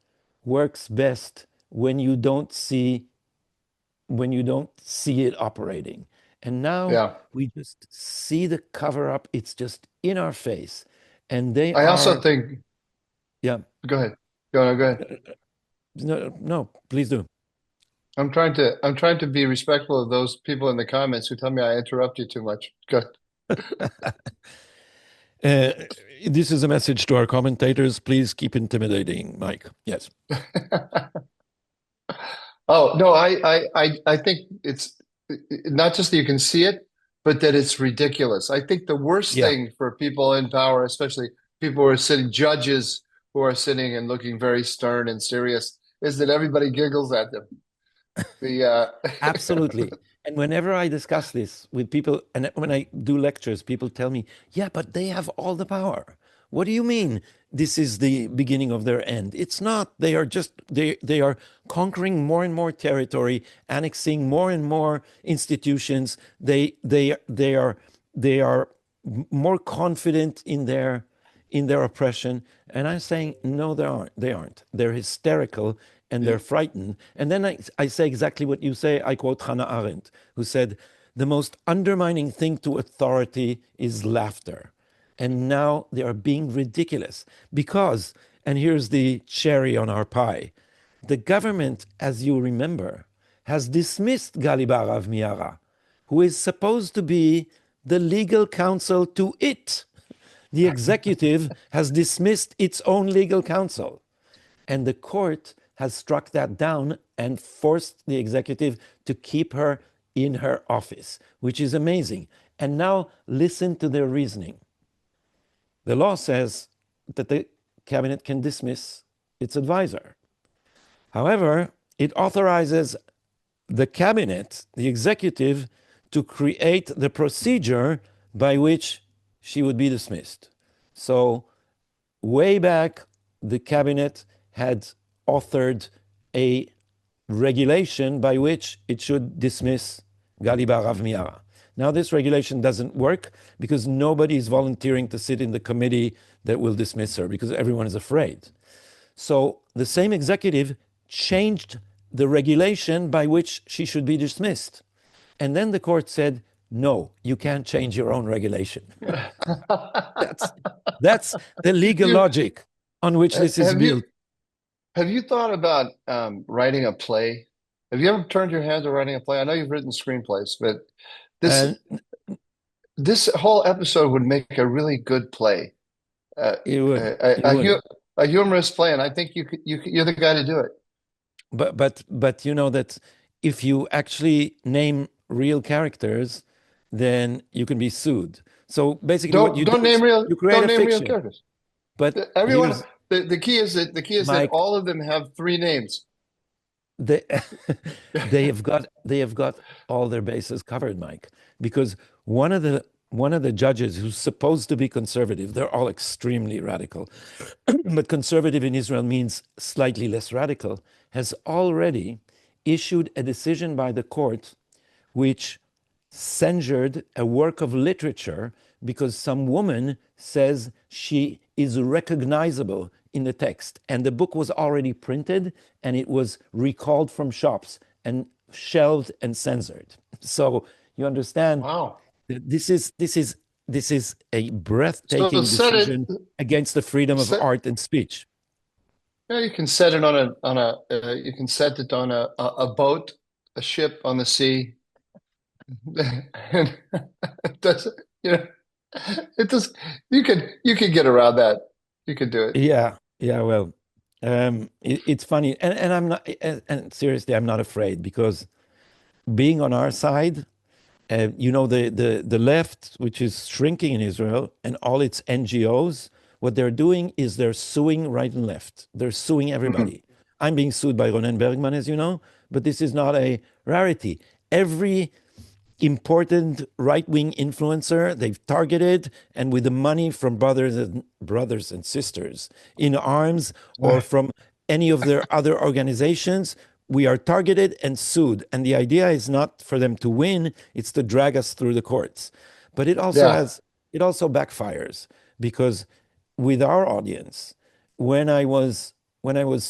works best when you don't see it operating. And now Yeah. we just see the cover up. It's just in our face. And they I also are, think, yeah, go ahead. Go ahead. no, no, please do. I'm trying to be respectful of those people in the comments who tell me I interrupt you too much. Good. Uh, this is a message to our commentators. Please keep intimidating, Mike. Yes. Oh, no, I think it's not just that you can see it, but that it's ridiculous. I think the worst Yeah, thing for people in power, especially people who are sitting, judges who are sitting and looking very stern and serious, is that everybody giggles at them. The absolutely. And whenever I discuss this with people, and when I do lectures, people tell me, yeah, but they have all the power. What do you mean this is the beginning of their end? It's not. They are conquering more and more territory, annexing more and more institutions. They are more confident in their oppression. And I'm saying, no, they aren't. They aren't. They're hysterical and they're frightened. And then I say exactly what you say. I quote Hannah Arendt, who said, the most undermining thing to authority is laughter. And now they are being ridiculous because, and here's the cherry on our pie, the government, as you remember, has dismissed Gali Barav Miara, who is supposed to be the legal counsel to it. The executive has dismissed its own legal counsel. And the court has struck that down and forced the executive to keep her in her office, which is amazing. And now listen to their reasoning. The law says that the cabinet can dismiss its advisor. However, it authorizes the cabinet, the executive, to create the procedure by which she would be dismissed. So, way back, the cabinet had authored a regulation by which it should dismiss Gali Barav Miara. Now, this regulation doesn't work because nobody is volunteering to sit in the committee that will dismiss her because everyone is afraid. So the same executive changed the regulation by which she should be dismissed. And then the court said, no, you can't change your own regulation. That's that's the legal you logic on which this is have you built. have you thought about writing a play? Have you ever turned your hand to writing a play? I know you've written screenplays, but this And this whole episode would make a really good play, uh, it would, a, it a, would. hu- a humorous play, and I think you're the guy to do it. But you know that if you actually name real characters, then you can be sued. So basically, what Don't you do don't name is real you create don't a name real fiction. characters. But Everyone, here's the key is that Mike. all of them have three names. They they have got all their bases covered, Mike, because one of the one of the judges who's supposed to be conservative, they're all extremely radical, but conservative in Israel means slightly less radical, has already issued a decision by the court which censured a work of literature because some woman says she is recognizable in the text. And the book was already printed and it was recalled from shops and shelved and censored. So you understand Wow. that this is a So breathtaking set it. decision against the freedom of Set. art and speech. Yeah, you can set it on a. You can set it on a boat, a ship on the sea. And it doesn't. You know, it does. You can get around that. You can do it. Yeah, well, it's funny, and I'm not, and seriously, I'm not afraid because being on our side, the left, which is shrinking in Israel, and all its NGOs, what they're doing is they're suing right and left. They're suing Mhm. everybody. I'm being sued by Ronen Bergman, as you know, but this is not a rarity. Every important right-wing influencer they've targeted, and with the money from brothers and sisters in arms or from any of their other organizations, we are targeted and sued. And the idea is not for them to win, it's to drag us through the courts. But Yeah. it also backfires because with our audience, when I was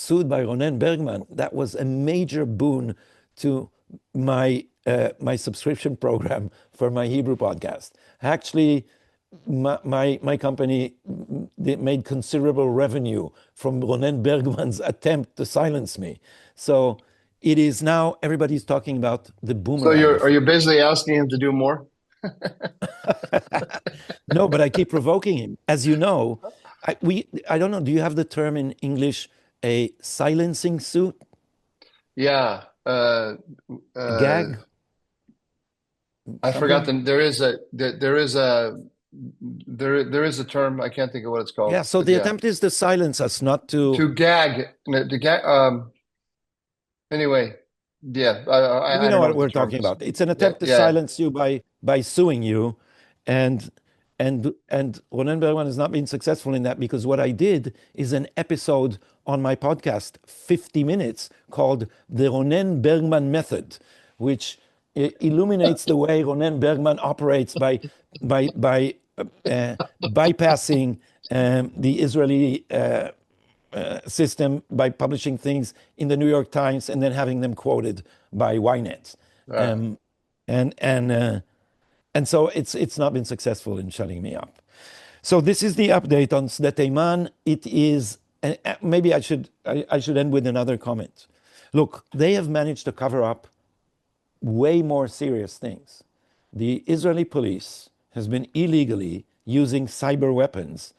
sued by Ronen Bergman, that was a major boon to my subscription program for my Hebrew podcast. Actually, my company made considerable revenue from Ronen Bergman's attempt to silence me. So it is now everybody's talking about the So boomerang are you effect. basically asking him to do more? No, but I keep provoking him. As you know, I don't know. Do you have the term in English, a silencing suit, Yeah. a Uh, gag, I forgot something? the there is a term. I can't think of what it's Yeah. called, So but the yeah, attempt is to silence us, not to. to gag. No, to gag. Anyway, yeah. You I know don't know what what the we're term talking is. about. It's an Yeah. attempt to Yeah. silence you by suing you, and and Ronen Bergman has not been successful in that because what I did is an episode on my podcast, 50 minutes, called the Ronen Bergman Method, which illuminates the way Ronen Bergman operates by bypassing the Israeli system by publishing things in the New York Times and then having them quoted by Ynet. Uh, Um, and and uh, and so it's not been successful in shutting me up. So this is the update on Sde Teiman. It is maybe I should end with another comment. Look, they have managed to cover up way more serious things. The Israeli police has been illegally using cyber weapons,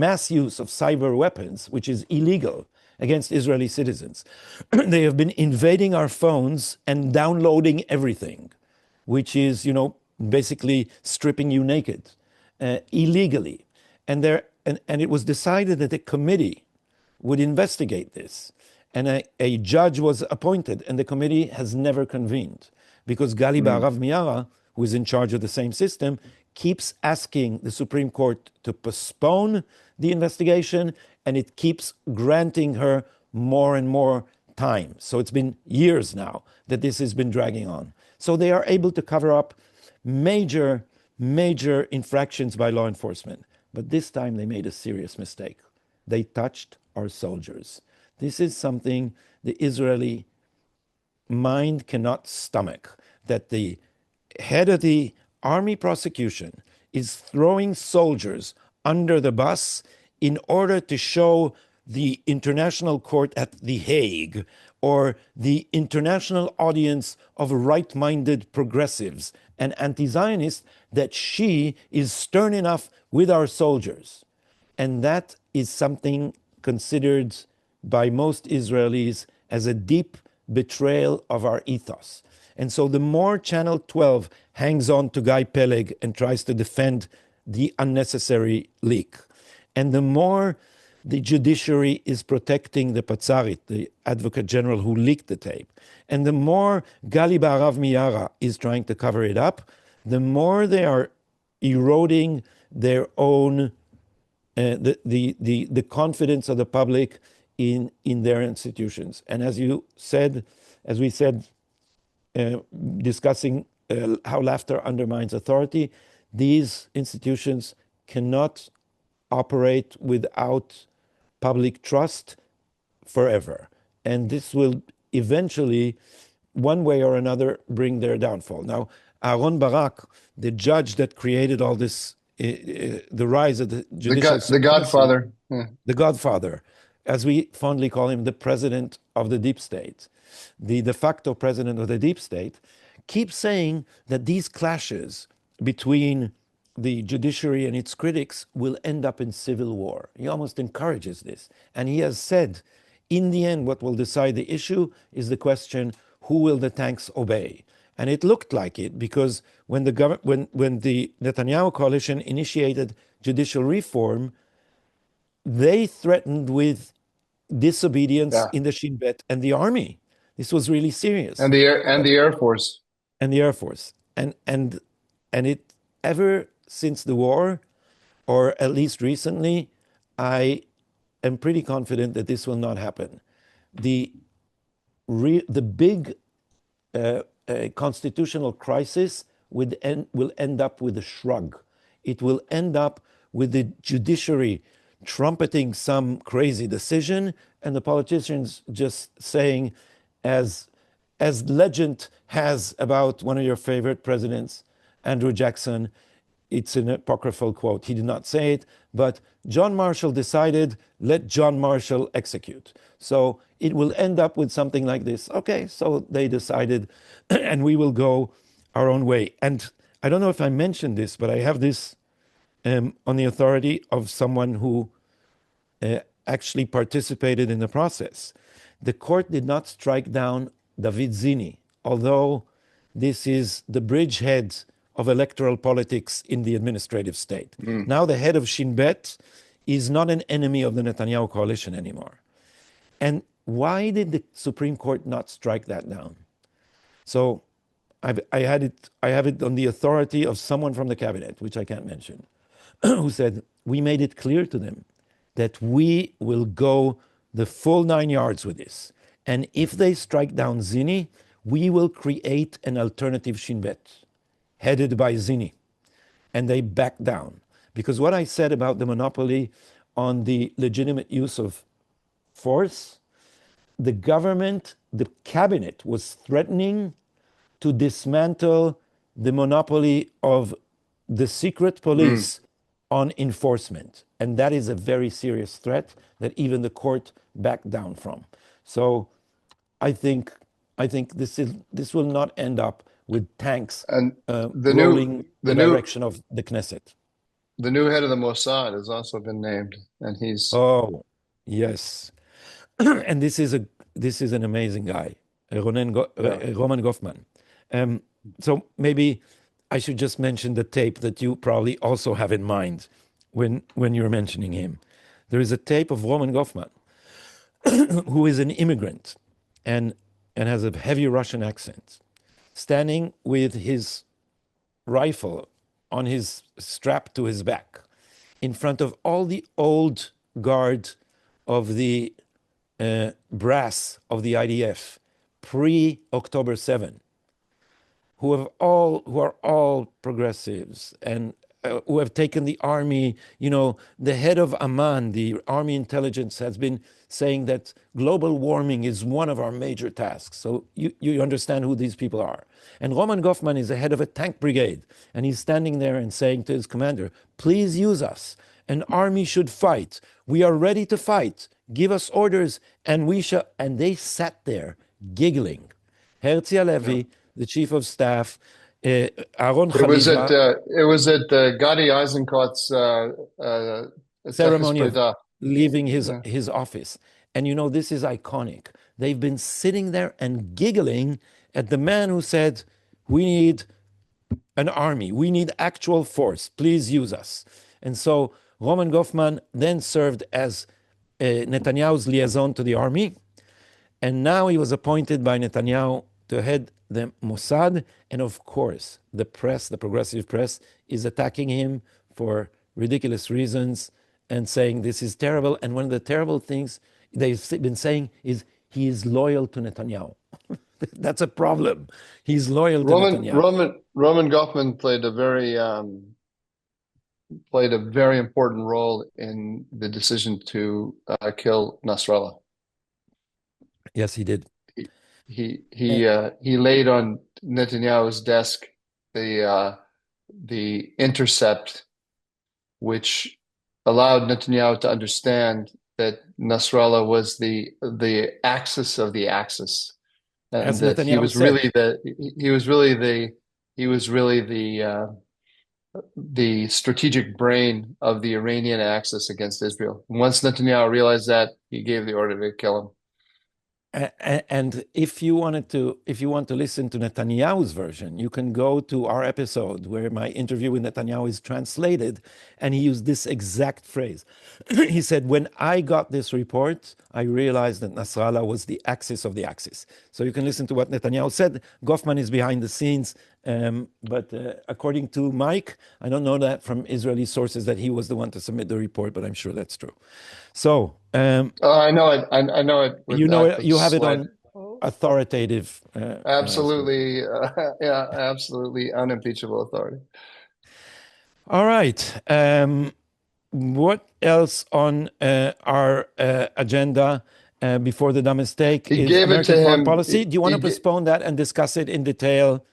mass use of cyber weapons, which is illegal against Israeli citizens. They have been invading our phones and downloading everything, which is, basically stripping you naked illegally. And it was decided that a committee would investigate this. And a judge was appointed, and the committee has never convened because Gali mm, Barav Miara, who is in charge of the same system, keeps asking the Supreme Court to postpone the investigation, and it keeps granting her more and more time. So it's been years now that this has been dragging on. So they are able to cover up major, major infractions by law enforcement. But this time they made a serious mistake. They touched our soldiers. This is something the Israeli mind cannot stomach, that the head of the army prosecution is throwing soldiers under the bus in order to show the international court at The Hague or the international audience of right-minded progressives and anti-Zionists that she is stern enough with our soldiers. And that is something considered by most Israelis as a deep betrayal of our ethos. And so the more Channel 12 hangs on to Guy Peleg and tries to defend the unnecessary leak, and the more the judiciary is protecting the Patzarit, the Advocate General who leaked the tape, and the more Gali Barav Miara is trying to cover it up, the more they are eroding their own the confidence of the public in their institutions. And as you said, as we said, discussing how laughter undermines authority, these institutions cannot operate without public trust forever. And this will eventually, one way or another, bring their downfall. Now, Aaron Barak, the judge that created all this, the rise of the judicial the supremacy, Godfather. Yeah. the Godfather, as we fondly call him, the president of the deep state, the de facto president of the deep state, keeps saying that these clashes between the judiciary and its critics will end up in civil war. He almost encourages this. And he has said, in the end, what will decide the issue is the question, who will the tanks obey? And it looked like it, because when the Netanyahu coalition initiated judicial reform, they threatened with disobedience Yeah. in the Shin Bet and the army. This was really serious. And the Air Force. And the Air Force. And it, ever since the war, or at least recently, I am pretty confident that this will not happen. The big constitutional crisis will end up with a shrug. It will end up with the judiciary trumpeting some crazy decision and the politicians just saying, as legend has about one of your favorite presidents, Andrew Jackson, it's an apocryphal quote. He did not say it, but John Marshall decided, let John Marshall execute. So it will end up with something like this. Okay, so they decided, and we will go our own way. And I don't know if I mentioned this, but I have this on the authority of someone who actually participated in the process. The court did not strike down David Zini, although this is the bridgehead of electoral politics in the administrative state. Now the head of Shin Bet is not an enemy of the Netanyahu coalition anymore. And why did the Supreme Court not strike that down? So I have it on the authority of someone from the cabinet, which I can't mention, who said, we made it clear to them that we will go the full 9 yards with this. And if they strike down Zini, we will create an alternative Shin Bet headed by Zini. And they backed down. Because what I said about the monopoly on the legitimate use of force, the government, the cabinet was threatening to dismantle the monopoly of the secret police on enforcement. And that is a very serious threat that even the court backed down from. So I think this will not end up with tanks And rolling the direction of the Knesset. The new head of the Mossad has also been named, and he's Oh, yes. And this is an amazing guy, Roman Goffman. So maybe I should just mention the tape that you probably also have in mind when you're mentioning him. There is a tape of Roman Goffman, who is an immigrant and has a heavy Russian accent, standing with his rifle on his strap to his back in front of all the old guard of the brass of the IDF pre-October 7, who are all progressives and who have taken the army. You know, the head of Amman, the army intelligence, has been saying that global warming is one of our major tasks. So you understand who these people are. And Roman Goffman is the head of a tank brigade, and he's standing there and saying to his commander, please use us. An army should fight. We are ready to fight. Give us orders, and we shall. And they sat there giggling. Herzi Halevi, the chief of staff, Aaron Khalifa. It was at Gadi Eisenkot's ceremony of leaving his office. And you know, this is iconic. They've been sitting there and giggling at the man who said, we need an army. We need actual force. Please use us. And so Roman Goffman then served as Netanyahu's liaison to the army. And now he was appointed by Netanyahu to head the Mossad. And of course, the press, the progressive press, is attacking him for ridiculous reasons and saying this is terrible. And one of the terrible things they've been saying is he is loyal to Netanyahu. That's a problem. He's loyal to Netanyahu. Roman Goffman played a very important role in the decision to kill Nasrallah. Yes, he did. He laid on Netanyahu's desk the intercept, which allowed Netanyahu to understand that Nasrallah was the axis of the axis, and As that Netanyahu said. he was really the strategic brain of the Iranian axis against Israel. Once Netanyahu realized that, he gave the order to kill him. And if you want to listen to Netanyahu's version, you can go to our episode where my interview with Netanyahu is translated, and he used this exact phrase. He said, "When I got this report, I realized that Nasrallah was the axis of the axis." So you can listen to what Netanyahu said. Goffman is behind the scenes, but according to Mike, I don't know that from Israeli sources that he was the one to submit the report, but I'm sure that's true. So I know it. I know it. You know it. You have it on authoritative. Absolutely, yeah, absolutely unimpeachable authority. All right. What else on our agenda before the dumb mistake He is gave it to American foreign him. policy? Do you want to postpone that and discuss it in detail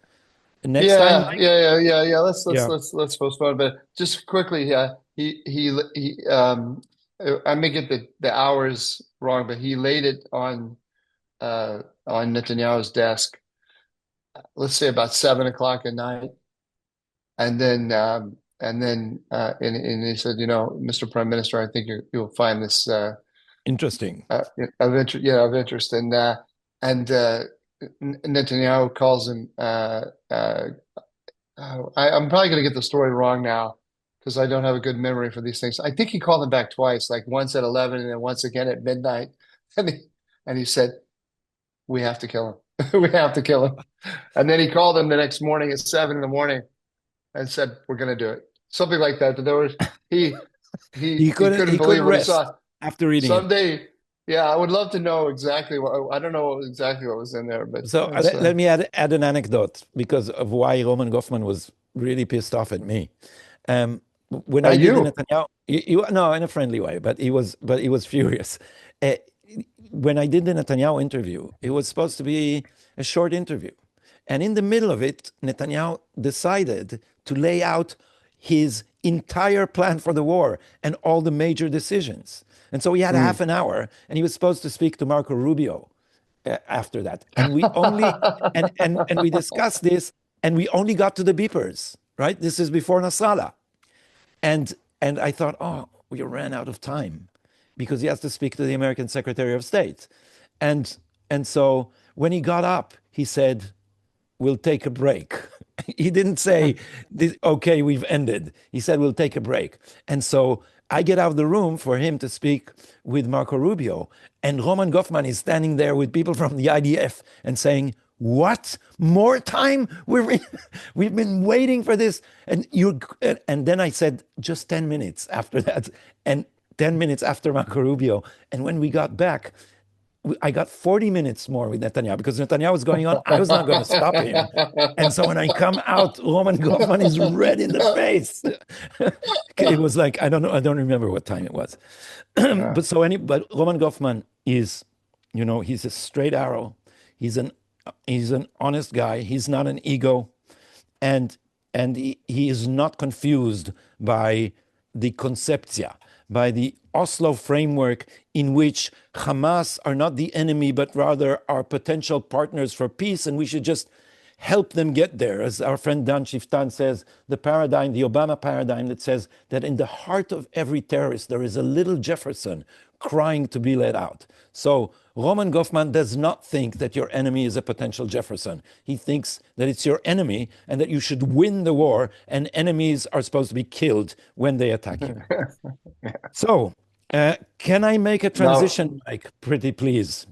next time, Mike? Yeah. Let's Yeah. postpone. But just quickly, yeah, I may get the hours wrong, but he laid it on Netanyahu's desk, let's say about 7 o'clock at night, and then he said, Mr. Prime Minister, I think you'll find this Interesting. of interest, and Netanyahu calls him. I'm probably going to get the story wrong now because I don't have a good memory for these things. I think he called him back twice, like once at 11 and then once again at midnight. And he said, "We have to kill him. We have to kill him." And then he called him the next morning at 7 in the morning and said, "We're going to do it." Something like that. But there was he couldn't believe what he saw after reading someday. Yeah, I would love to know exactly what. I don't know exactly what was in there, but so let me add an anecdote because of why Roman Goffman was really pissed off at me. When I did the Netanyahu, no, in a friendly way, but he was furious. When I did the Netanyahu interview, it was supposed to be a short interview, and in the middle of it, Netanyahu decided to lay out his entire plan for the war and all the major decisions. And so he had half an hour, and he was supposed to speak to Marco Rubio after that. And we only and we discussed this, and we only got to the beepers. Right, this is before Nasrallah, and I thought, oh, we ran out of time because he has to speak to the American Secretary of State, and so when he got up, he said, "We'll take a break." He didn't say, "Okay, we've ended." He said, "We'll take a break." And so I get out of the room for him to speak with Marco Rubio, and Roman Goffman is standing there with people from the IDF and saying, "What? More time? We've been waiting for this." And then I said, "Just 10 minutes after that," and 10 minutes after Marco Rubio. And when we got back, I got 40 minutes more with Netanyahu because Netanyahu was going on. I was not going to stop him. And so when I come out, Roman Goffman is red in the face. It was like, I don't know. I don't remember what time it was. But Roman Goffman is, he's a straight arrow. He's an honest guy. He's not an ego. And he is not confused by the conceptia, by the Oslo framework in which Hamas are not the enemy, but rather are potential partners for peace, and we should just help them get there. As our friend Dan Shiftan says, the Obama paradigm that says that in the heart of every terrorist, there is a little Jefferson crying to be let out. So Roman Goffman does not think that your enemy is a potential Jefferson. He thinks that it's your enemy and that you should win the war, and enemies are supposed to be killed when they attack you. So, can I make a transition, Mike? Pretty please.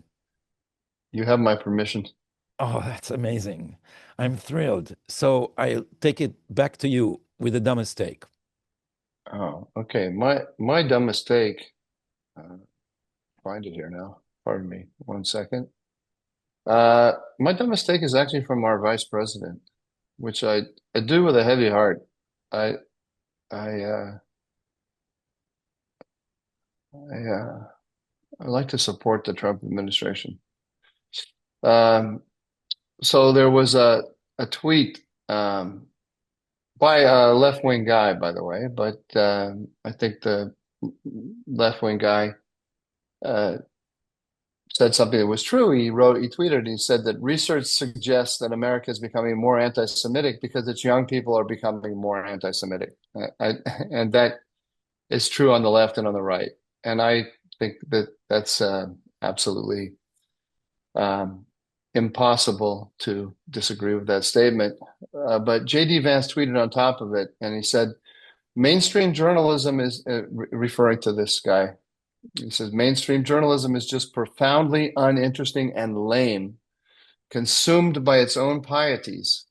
You have my permission. Oh, that's amazing. I'm thrilled. So I'll take it back to you with a dumb mistake. Oh, okay. My dumb mistake. Uh, find it here now. Pardon me. One second. My dumb mistake is actually from our vice president, which I do with a heavy heart. I I I I like to support the Trump administration. Um, so there was a tweet by a left-wing guy, by the way, but I think the left-wing guy uh, said something that was true. He tweeted, he said that research suggests that America is becoming more anti-Semitic because its young people are becoming more anti-Semitic. And that is true on the left and on the right. And I think that that's absolutely um, impossible to disagree with that statement. But J.D. Vance tweeted on top of it, and he said, mainstream journalism is referring to this guy. He says, mainstream journalism is just profoundly uninteresting and lame, consumed by its own pieties.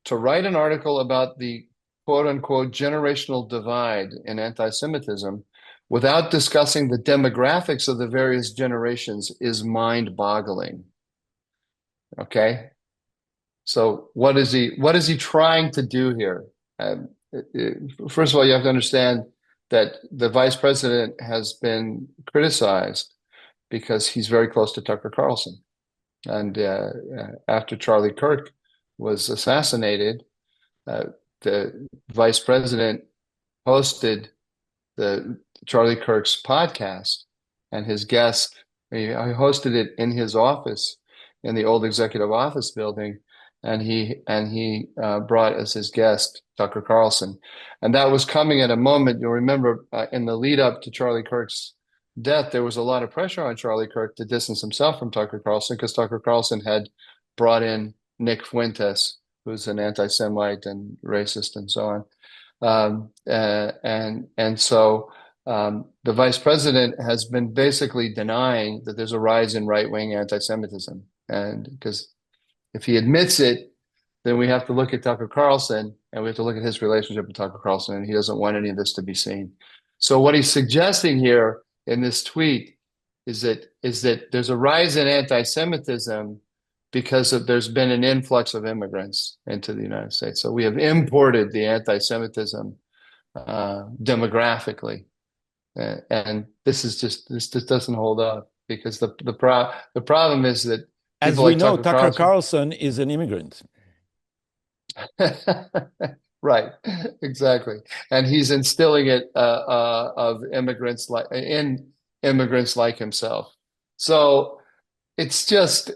To write an article about the quote unquote generational divide in anti Semitism without discussing the demographics of the various generations is mind boggling. Okay. So what is he trying to do here? First of all, you have to understand that the vice president has been criticized because he's very close to Tucker Carlson. And after Charlie Kirk was assassinated, the vice president hosted the Charlie Kirk's podcast, and his guest, he hosted it in his office in the old executive office building, and he brought as his guest Tucker Carlson, and that was coming at a moment. You'll remember in the lead up to Charlie Kirk's death, there was a lot of pressure on Charlie Kirk to distance himself from Tucker Carlson because Tucker Carlson had brought in Nick Fuentes, who's an anti-Semite and racist and so on. And so the vice president has been basically denying that there's a rise in right-wing anti-Semitism. And because if he admits it, then we have to look at Tucker Carlson and we have to look at his relationship with Tucker Carlson, and he doesn't want any of this to be seen. So what he's suggesting here in this tweet is that there's a rise in anti-Semitism because there's been an influx of immigrants into the United States. So we have imported the anti-Semitism demographically, and this just doesn't hold up because the problem is that As people we like know, Tucker Tucker Carlson. Carlson is an immigrant. Right, exactly, and he's instilling it of immigrants like himself. So it's just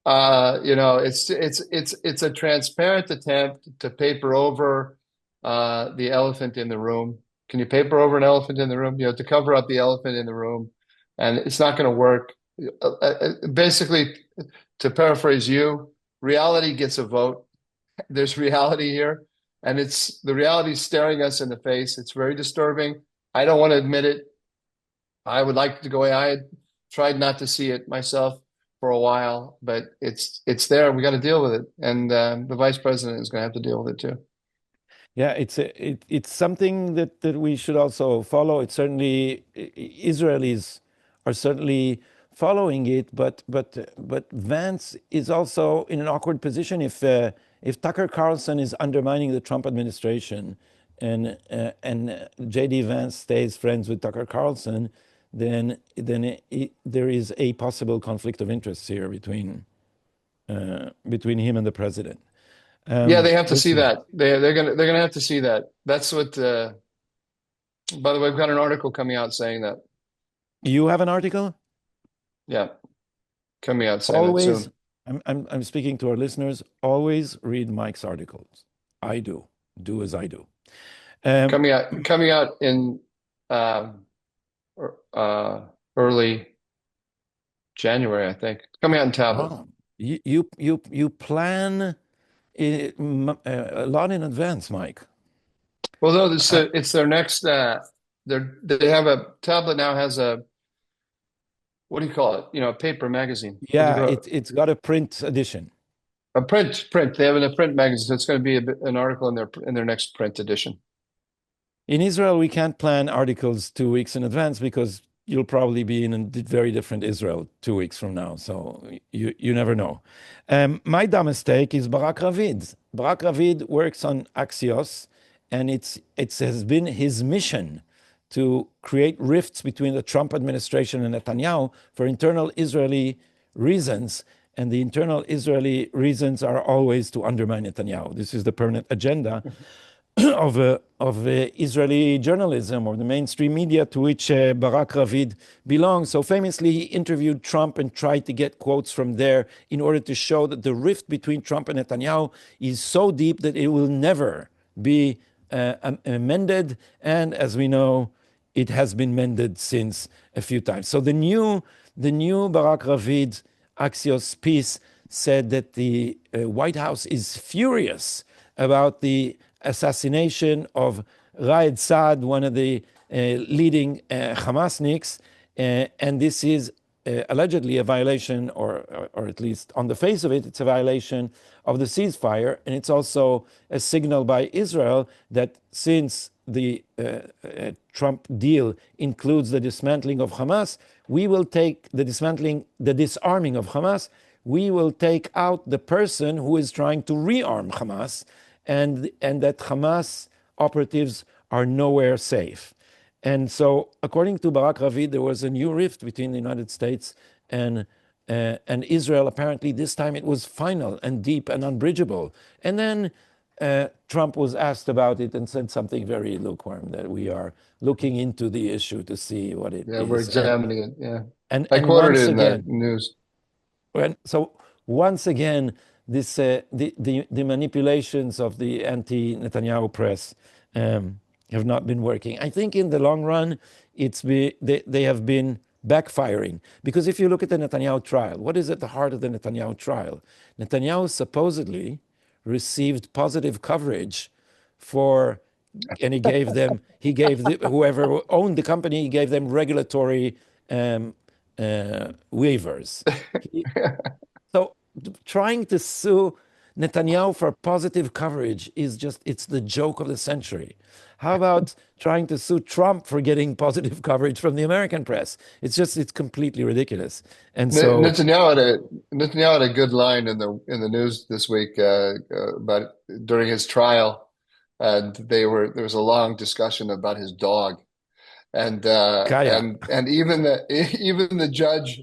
it's a transparent attempt to paper over the elephant in the room. Can you paper over an elephant in the room? You know, to cover up the elephant in the room, and it's not going to work. Basically, to paraphrase you, reality gets a vote. There's reality here, and it's the reality staring us in the face. It's very disturbing. I don't want to admit it. I would like to go away. I had tried not to see it myself for a while, but it's there. We got to deal with it, and the vice president is going to have to deal with it too. Yeah, it's something that we should also follow. It's certainly Israelis are certainly following it, but Vance is also in an awkward position if Tucker Carlson is undermining the Trump administration, and JD Vance stays friends with Tucker Carlson, then there is a possible conflict of interests here between him and the president. Yeah, they have to We'll see see. that. They're gonna have to see that. That's what. By the way, I've got an article coming out saying that. You have an article? Yeah, coming out saying that Always, soon. I'm speaking to our listeners. Always read Mike's articles. I do. Do as I do. Um, Coming out in um, uh, early January, I think. Coming out in tablet. oh, you plan a lot in advance, Mike. Well, no, I, it's their next. They have a tablet now has a what do you call it? You know, a paper magazine. What do you yeah, call it? it's got a print edition. A print. They have a print magazine. So it's going to be an article in their next print edition. In Israel, we can't plan articles 2 weeks in advance because you'll probably be in a very different Israel 2 weeks from now. So you never know. My dumbest take is Barak Ravid. Barak Ravid works on Axios, and it has been his mission to create rifts between the Trump administration and Netanyahu for internal Israeli reasons. And the internal Israeli reasons are always to undermine Netanyahu. This is the permanent agenda of Israeli journalism or the mainstream media to which Barak Ravid belongs. So famously, he interviewed Trump and tried to get quotes from there in order to show that the rift between Trump and Netanyahu is so deep that it will never be mended. And as we know, it has been mended since a few times. So the new Barak Ravid Axios piece said that the White House is furious about the assassination of Raed Saad, one of the leading Hamasniks, and this is allegedly a violation, or at least on the face of it, it's a violation of the ceasefire, and it's also a signal by Israel that since the Trump deal includes the dismantling of Hamas, we will take the disarming of Hamas, we will take out the person who is trying to rearm Hamas, and that Hamas operatives are nowhere safe. And so, according to Barak Ravid, there was a new rift between the United States and Israel. Apparently, this time it was final and deep and unbridgeable. And then Trump was asked about it and said something very lukewarm, that we are looking into the issue to see what it Yeah, we're is. examining it. Yeah, I And quoted once it in the again, news. so once again, this the manipulations of the anti-Netanyahu press have not been working. I think in the long run, they have been backfiring. Because if you look at the Netanyahu trial, what is at the heart of the Netanyahu trial? Netanyahu supposedly received positive coverage for, and he gave whoever owned the company, he gave them regulatory waivers. So trying to sue Netanyahu for positive coverage is it's the joke of the century. How about trying to sue Trump for getting positive coverage from the American press? It's completely ridiculous. And so, Netanyahu had a good line in the news this week about during his trial, and there was a long discussion about his dog, Kaya. and even the judge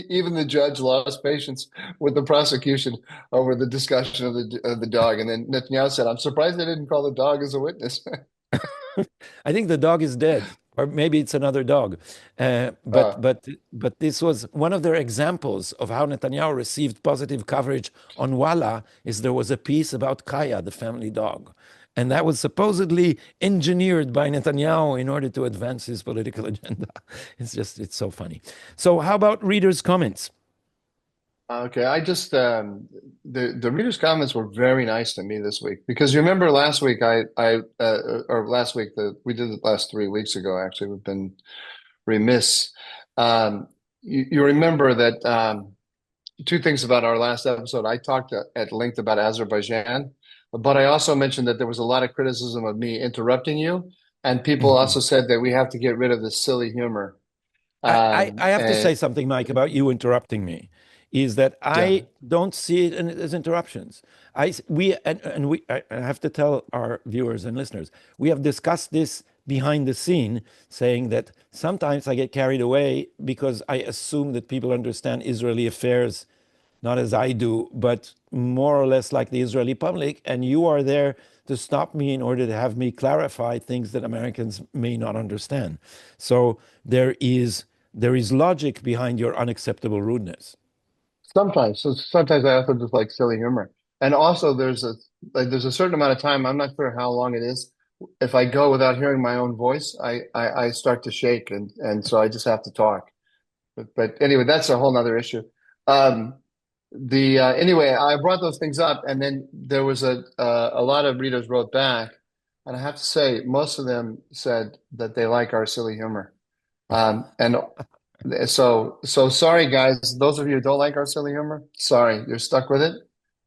even the judge lost patience with the prosecution over the discussion of the dog, and then Netanyahu said, "I'm surprised they didn't call the dog as a witness." I think the dog is dead, or maybe it's another dog. Uh, but uh, but but this was one of their examples of how Netanyahu received positive coverage on Walla. Is there was a piece about Kaya, the family dog, and that was supposedly engineered by Netanyahu in order to advance his political agenda. It's so funny. So how about readers' comments? Okay, I just the readers' comments were very nice to me this week because you remember last week I or last week we did it last 3 weeks ago actually. We've been remiss. You remember that two things about our last episode. I talked at length about Azerbaijan, but I also mentioned that there was a lot of criticism of me interrupting you, and people Mhm. also said that we have to get rid of the silly humor. I have to And say something, Mike, about you interrupting me. Is that yeah. I don't see it as interruptions. I have to tell our viewers and listeners, we have discussed this behind the scene, saying that sometimes I get carried away because I assume that people understand Israeli affairs not as I do, but more or less like the Israeli public. And you are there to stop me in order to have me clarify things that Americans may not understand. So there is logic behind your unacceptable rudeness. Sometimes I also just like silly humor. And also there's a certain amount of time, I'm not sure how long it is. If I go without hearing my own voice, I start to shake and so I just have to talk. But anyway, that's a whole nother issue. Um, the Anyway, I brought those things up, and then there was a lot of readers wrote back, and I have to say most of them said that they like our silly humor. And so sorry guys, those of you who don't like our silly humor, sorry, you're stuck with it.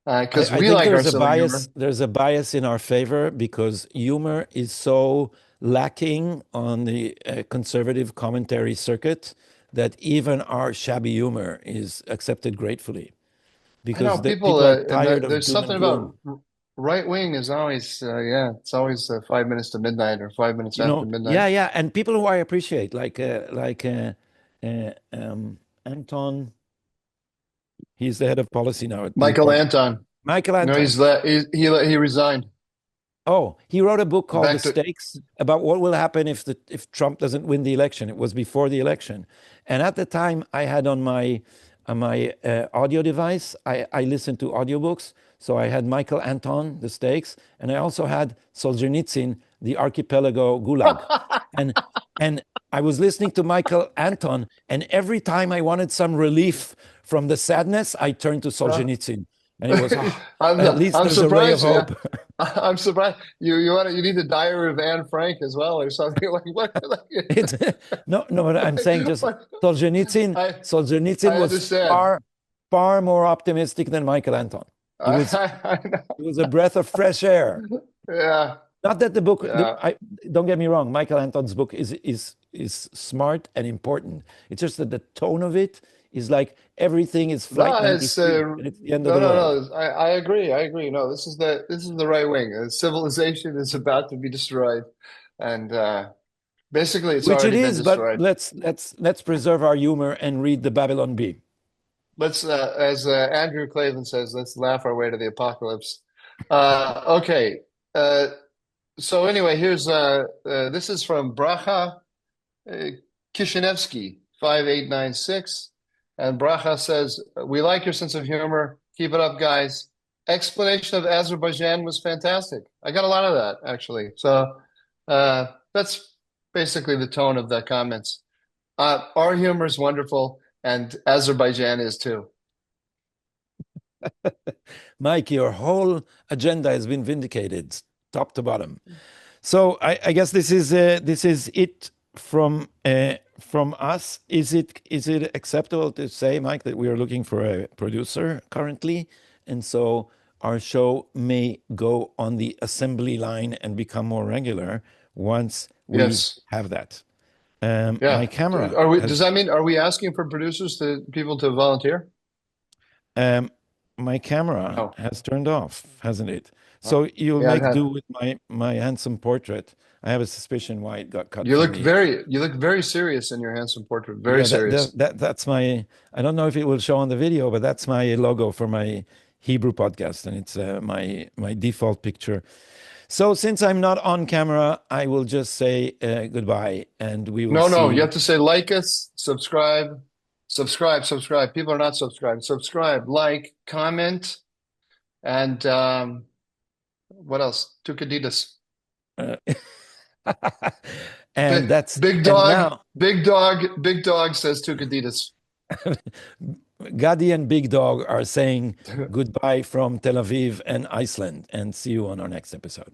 because I we think like our silly humor. there's a bias in our favor because humor is so lacking on the conservative commentary circuit that even our shabby humor is accepted gratefully I know because people, people are and tired of there's doom and something gloom. about right wing is always, yeah, it's always 5 minutes to midnight or 5 minutes You after know, midnight. yeah, yeah, and people who I appreciate, Anton, he's the head of policy now at the Michael Department. Anton, Michael no, Anton. he resigned. Oh, he wrote a book called The Back to Stakes about what will happen if Trump doesn't win the election. It was before the election, and at the time, I had on my audio device. I listened to audiobooks, so I had Michael Anton, The Stakes, and I also had Solzhenitsyn, The Archipelago Gulag, and and I was listening to Michael Anton, and every time I wanted some relief from the sadness, I turned to Solzhenitsyn, and it was at least I'm there's a ray of surprised. Yeah, hope. I'm surprised. You need the Diary of Anne Frank as well or something like what? It's no, no, but I'm saying just What? Solzhenitsyn. I Solzhenitsyn I was understand. far more optimistic than Michael Anton. He was I know. he was a breath of fresh air. Yeah, Not that the book, yeah. don't get me wrong, Michael Anton's book is smart and important. It's just that the tone of it is like everything is Flight No, it's 93 and it's the end of no, the no, world, no. I agree. I agree. No, this is the right wing. Civilization is about to be destroyed, and basically, it's which it already been is. But destroyed. let's preserve our humor and read the Babylon Bee. Let's, as Andrew Clavin says, let's laugh our way to the apocalypse. Okay. So anyway, here's this is from Bracha uh, Kishinevsky 5896, and Bracha says, "We like your sense of humor. Keep it up, guys. Explanation of Azerbaijan was fantastic. I got a lot of that actually. So that's basically the tone of the comments. Our humor is wonderful, and Azerbaijan is too." Mike, your whole agenda has been vindicated, top to bottom. So I guess this is it from us. Is it acceptable to say, Mike, that we are looking for a producer currently, and so our show may go on the assembly line and become more regular once we Yes. have that. Yeah. My camera Are we, does has that mean, are we asking for producers to people to volunteer? um, my camera Oh, has turned off, hasn't it? So you'll yeah, it make has. do with my handsome portrait. I have a suspicion why it got cut from the. You look very serious in your handsome portrait. Very Yeah, serious. that's my. I don't know if it will show on the video, but that's my logo for my Hebrew podcast, and it's my default picture. So since I'm not on camera, I will just say goodbye, and we will No, no, you see. have to say like us, subscribe, subscribe. People are not subscribed. Subscribe, like, comment, and what else? Tukadidas. Uh, and that's and now Big dog says Tukadidas. Gadi and Big Dog are saying goodbye from Tel Aviv and Iceland, and see you on our next episode.